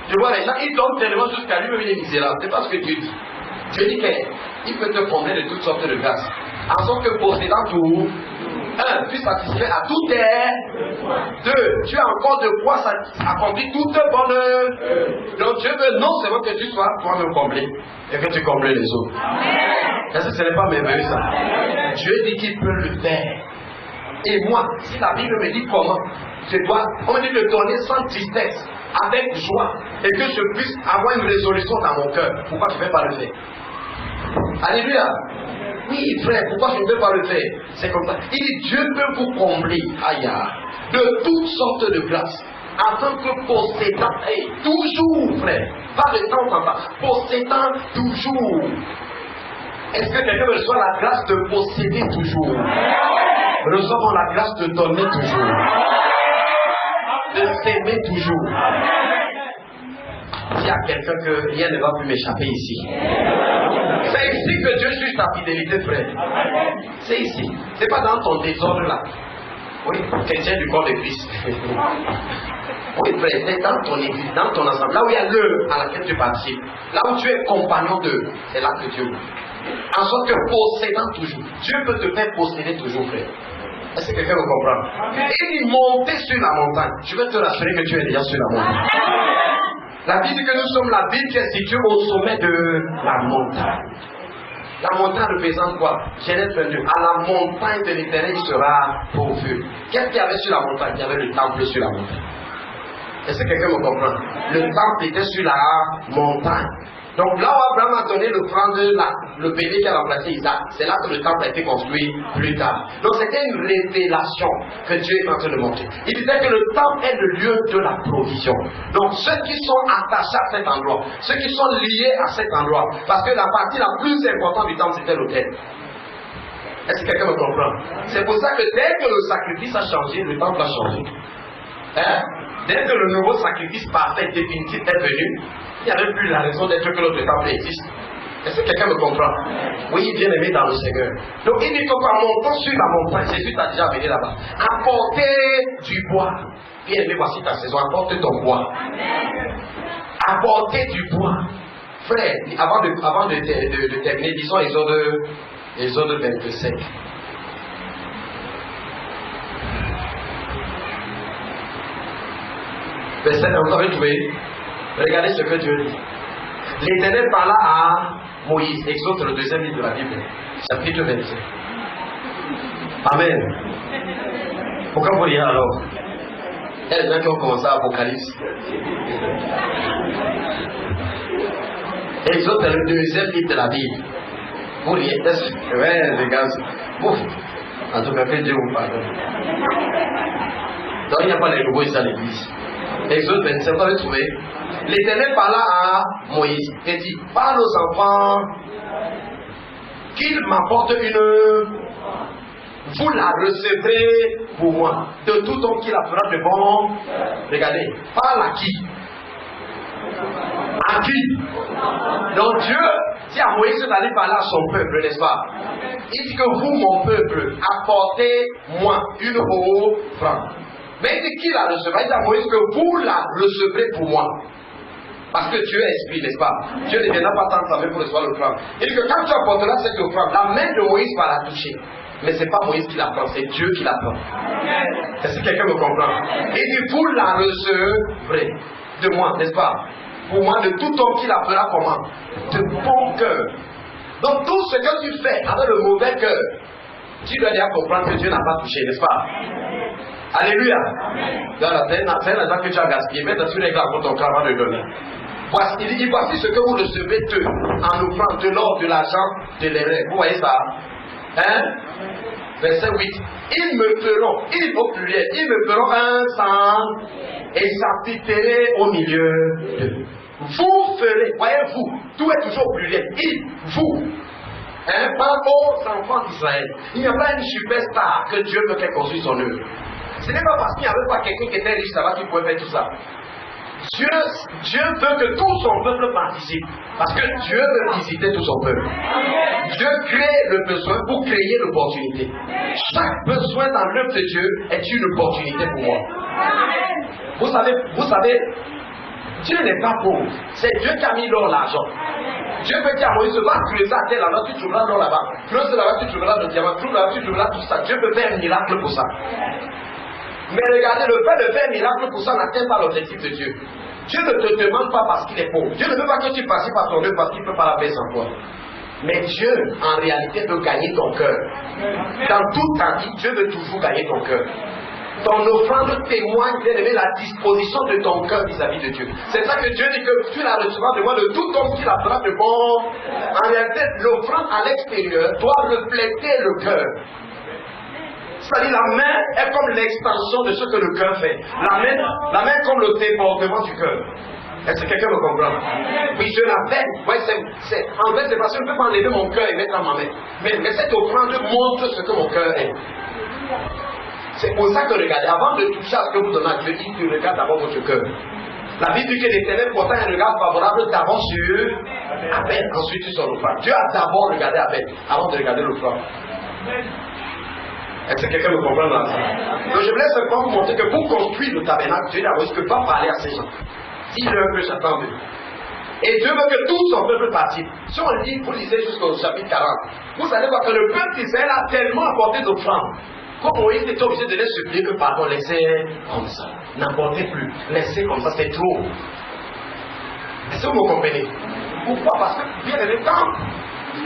Je vois les gens, ils donnent tellement jusqu'à lui-même, il est misérable. C'est pas ce que Dieu dit. Dieu dit qu'il peut te combler de toutes sortes de grâces, en sorte que possédant tout, 1, tu satisfais à tout tes 2, tu as encore de quoi accomplir toute bonne. Donc Dieu veut non seulement que tu sois toi-même comblé, et que tu combles les autres. Est-ce que ce n'est pas merveilleux ça? Dieu dit qu'il peut le faire. Et moi, si la Bible me dit comment, on me dit de donner sans tristesse, avec joie, et que je puisse avoir une résolution dans mon cœur. Pourquoi tu ne fais pas le faire? Alléluia. Oui, frère, pourquoi je ne peux pas le faire? C'est comme ça. Il dit, Dieu peut vous combler, aïe, de toutes sortes de grâces, afin que possédant, toujours, frère, pas de temps en temps, possédant toujours. Est-ce que quelqu'un reçoit la grâce de posséder toujours? Recevons la grâce de donner toujours, de s'aimer toujours. S'il y a quelqu'un que rien ne va plus m'échapper ici. C'est ici que Dieu juge ta fidélité, frère. C'est ici. C'est pas dans ton désordre là. Oui, chrétien du corps de Christ. Oui, frère, c'est dans ton église, dans ton ensemble. Là où il y a l'œuvre à laquelle tu participes. Là où tu es compagnon d'eux. C'est là que Dieu. En sorte que possédant toujours. Dieu peut te faire posséder toujours, frère. Est-ce que quelqu'un me comprend? Et il montait sur la montagne. Je veux te rassurer que tu es déjà sur la montagne. La Bible dit que nous sommes la ville qui est située au sommet de la montagne. La montagne représente quoi? Genèse 22. À la montagne de l'Éternel, il sera pourvu. Qu'est-ce qu'il y avait sur la montagne? Il y avait le temple sur la montagne. Est-ce que quelqu'un me comprend? Le temple était sur la montagne. Donc là où Abraham a donné l'offrande, le bébé qui a remplacé Isaac, c'est là que le temple a été construit plus tard. Donc c'était une révélation que Dieu est en train de montrer. Il disait que le temple est le lieu de la provision. Donc ceux qui sont attachés à cet endroit, ceux qui sont liés à cet endroit, parce que la partie la plus importante du temple c'était l'autel. Est-ce que quelqu'un me comprend? C'est pour ça que dès que le sacrifice a changé, le temple a changé. Dès que le nouveau sacrifice parfait définitif est venu, il n'y avait plus la raison d'être que l'autre temple existe. Est-ce que quelqu'un me comprend? Oui, bien aimé dans le Seigneur. Donc il dit qu'en montant sur la montagne, Jésus t'a déjà amené là-bas. Apportez du bois. Bien aimé, voici ta saison. Apporte ton bois. Apportez du bois. Frère, avant de terminer, disons Exode 25. Verset 1, vous avez trouvé? Regardez ce que Dieu dit. L'Éternel parla à Moïse, Exode, le deuxième livre de la Bible, chapitre 25. Amen. Pourquoi vous lire alors? Il y a des gens qui ont commencé à Apocalypse. Exode, le deuxième livre de la Bible. Vous lire? Ouais, les gars. Ouf. En tout cas, que Dieu vous pardonne. Donc il n'y a pas les nouveaux ici à l'église. Exode 25, vous avez trouvé? L'Éternel parla à Moïse et dit, parle aux enfants qu'ils m'apportent une. Vous la recevrez pour moi. De tout homme qui la fera de bon. Regardez, parle à qui? À qui? Donc Dieu dit à Moïse d'aller parler à son peuple, n'est-ce pas? Il dit que vous, mon peuple, apportez-moi une offrande. Mais il dit qui la recevra? Il dit à Moïse que vous la recevrez pour moi. Parce que Dieu est esprit, n'est-ce pas? Dieu ne viendra pas tendre sa main pour recevoir l'offrande. Il dit que quand tu apporteras cette offrande, la main de Moïse va la toucher. Mais ce n'est pas Moïse qui la prend, c'est Dieu qui la prend. Est-ce que quelqu'un me comprend? Il dit, vous la recevrez de moi, n'est-ce pas? Pour moi, de tout homme qui la fera comment? De bon cœur. Donc tout ce que tu fais avec le mauvais cœur, tu dois déjà comprendre que Dieu n'a pas touché, n'est-ce pas? Alléluia. C'est l'argent que tu as gaspillé. Mets sur les gars pour ton cœur avant de donner. Il dit, voici ce que vous recevez d'eux en offrant de l'or, de l'argent, de l'erreur. Vous voyez ça? Hein? Verset 8. Ils me feront, au pluriel, ils me feront un sang et s'appliquerait au milieu d'eux. Vous ferez, voyez-vous, tout est toujours au pluriel. Ils, vous. Hein? Par aux enfants d'Israël. Il n'y a pas une superstar que Dieu veut qu'elle construise son œuvre. Ce n'est pas parce qu'il n'y avait pas quelqu'un qui était riche là-bas qui pouvait faire tout ça. Dieu veut que tout son peuple participe. Parce que Dieu veut visiter tout son peuple. Dieu crée le besoin pour créer l'opportunité. Chaque besoin dans l'œuvre de Dieu est une opportunité pour moi. Vous savez, Dieu n'est pas pauvre. C'est Dieu qui a mis l'or, l'argent. Dieu veut dire à Moïse, va creuser à terre là-bas, tu trouveras l'or là-bas. Creuse là-bas, tu trouveras le diamant. Creuse là-bas, tu trouveras tout ça. Dieu peut faire un miracle pour ça. Mais regardez, le fait de faire un miracle pour ça n'atteint pas l'objectif de Dieu. Dieu ne te demande pas parce qu'il est pauvre. Dieu ne veut pas que tu passes par ton œuvre parce qu'il ne peut pas la paix sans toi. Mais Dieu, en réalité, veut gagner ton cœur. Dans toute ta vie, Dieu veut toujours gagner ton cœur. Ton offrande témoigne de la disposition de ton cœur vis-à-vis de Dieu. C'est ça que Dieu dit que tu la recevras de moi, de tout homme qui la fera de bon. En réalité, l'offrande à l'extérieur doit refléter le cœur. C'est-à-dire la main est comme l'extension de ce que le cœur fait. La main comme le débordement du cœur. Est-ce que quelqu'un me comprend? Oui, je l'appelle. Ouais, en fait, c'est parce que je ne peux pas enlever mon cœur et mettre dans ma main. Mais cette offrande montre ce que mon cœur est. C'est pour ça que regardez, avant de toucher à ce que vous donnez à Dieu, il dit, regarde d'abord votre cœur. La Bible dit que l'Éternel porta un regard favorable d'abord sur Abel, ensuite sur l'offrande. Dieu a d'abord regardé Abel avant de regarder l'offrande. Est-ce que quelqu'un me comprend dans ça? Donc je voulais simplement vous montrer que pour construire le tabernacle, Dieu ne peut pas parler à ces gens. Dis-leur que j'attends d'eux. Et Dieu veut que tout son peuple participe. Si on lit, vous lisez jusqu'au chapitre 40, vous allez voir que le peuple d'Israël a tellement apporté d'offrandes. Comme Moïse était obligé de les supplier que pardon, laissez comme ça. N'apportez plus. Laissez comme ça, c'est trop. Est-ce que vous me comprenez? Pourquoi? Parce que, bien aimé, quand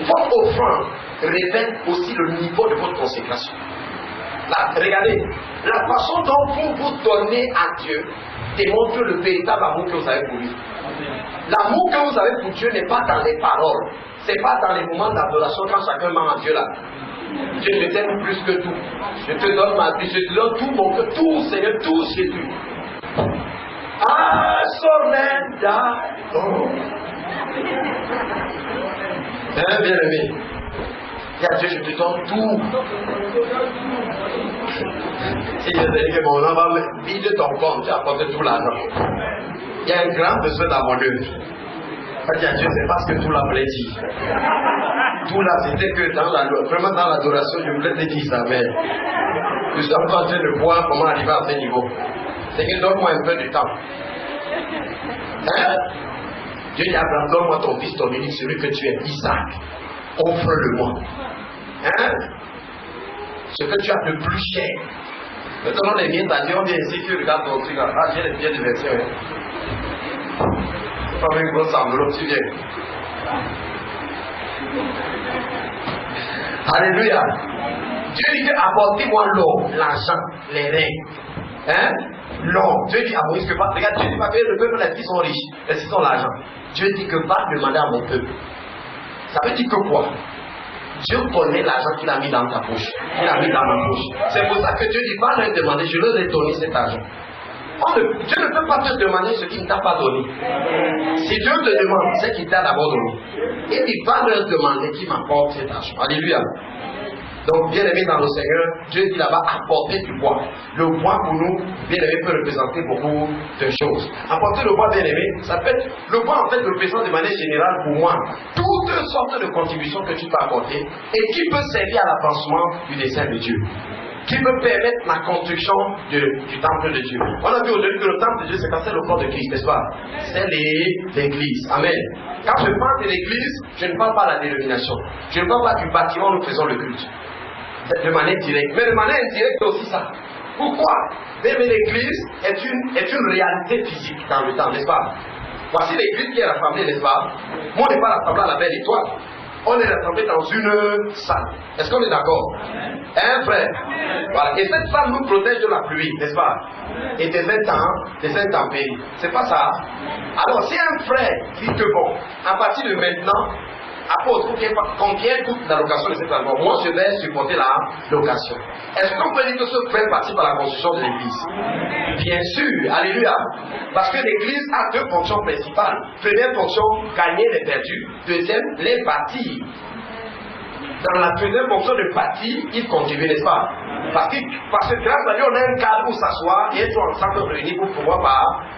votre offrande révèle aussi le niveau de votre consécration. Là, regardez, la façon dont vous vous donnez à Dieu démontre le véritable amour que vous avez pour lui. L'amour que vous avez pour Dieu n'est pas dans les paroles, c'est pas dans les moments d'adoration quand chacun ment à Dieu là. Dieu, je t'aime plus que tout. Je te donne ma vie, je te donne tout mon cœur, tout Seigneur, tout Jésus. I surrender. Oh. Hein, bien aimé. Dis à Dieu, je te donne tout. Si je te dis que mon nom va vider ton compte, tu apportes tout l'argent. Il y a un grand besoin dans mon œuvre. dit à Dieu, c'est parce que tout l'a dit. Tout là, c'était que vraiment dans l'adoration, je voulais te dire ça, mais je suis en train de voir comment arriver à ce niveau. C'est que donne-moi un peu de temps. Hein? Dieu dit à Abraham, donne-moi ton fils, ton unique, celui que tu es, Isaac. Offre-le-moi. Hein? Ce que tu as de plus cher. Maintenant, les miens t'as dit, on dit ainsi, tu regardes ton truc. Ah, j'ai les pieds de version. C'est pas une grosse enveloppe, tu viens. Alléluia. Dieu dit que apportez-moi l'or, l'argent, les règles. Hein? L'or. Dieu dit à Moïse que va. Regarde, Dieu dit pas que le peuple, les filles sont riches, les filles sont l'argent. Dieu dit que va demander à mon peuple. Ça veut dire que quoi? Dieu connaît l'argent qu'il a mis dans ta poche. Il a mis dans ma poche. C'est pour ça que Dieu dit va leur demander, je leur ai donné cet argent. Dieu ne peut pas te demander ce qu'il ne t'a pas donné. Si Dieu te demande, c'est qu'il t'a d'abord donné. Et il va leur demander qui m'apporte cet argent. Alléluia. Donc, bien aimé dans le Seigneur, Dieu dit là-bas, apporter du bois. Le bois pour nous, bien aimé, peut représenter beaucoup de choses. Apporter le bois, bien aimé, ça peut être, le bois en fait représente de manière générale pour moi toutes sortes de contributions que tu peux apporter et qui peut servir à l'avancement du dessein de Dieu. Qui peut permettre la construction du temple de Dieu. On a vu aujourd'hui que le temple de Dieu, c'est quand c'est le corps de Christ, n'est-ce pas? C'est l'église. Amen. Quand je parle de l'église, je ne parle pas de la dénomination. Je ne parle pas du bâtiment où nous faisons le culte. De manière directe. Mais de manière indirecte, c'est aussi ça. Pourquoi? Mais l'église est une réalité physique dans le temps, n'est-ce pas? Voici l'église qui est rassemblée, n'est-ce pas? Moi, on n'est pas rassemblé à la belle étoile. On est rassemblés dans une salle. Est-ce qu'on est d'accord? Hein, frère? Voilà. Et cette salle nous protège de la pluie, n'est-ce pas? Et des intempéries. C'est pas ça? Alors, si un frère dit que bon, à partir de maintenant, apôtre, combien coûte la location de cette endroit? Moi, je vais supporter la location. Est-ce qu'on peut dire que ce frère participe à la construction de l'église? Bien sûr, alléluia. Parce que l'église a deux fonctions principales. Première fonction, gagner les perdus. Deuxième, les bâtir. Dans la deuxième fonction de bâtir, il contribue, n'est-ce pas? Parce que grâce à Dieu, on a un cadre où s'asseoir et être ensemble réunis pour pouvoir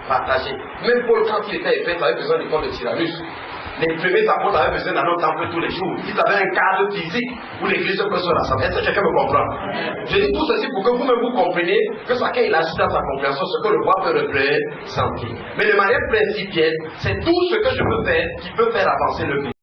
partager. Même Paul, quand il était épais, il avait besoin du corps de Tyrannus. Les premiers apôtres avaient besoin d'un autre temple tous les jours. Ils avaient un cadre physique où l'église peut se rassembler. Est-ce que quelqu'un me comprend? Je dis tout ceci pour que vous-même vous compreniez que chacun il agit dans sa compréhension ce que le roi peut représenter. Mais de manière principielle, c'est tout ce que je peux faire qui peut faire avancer le pays.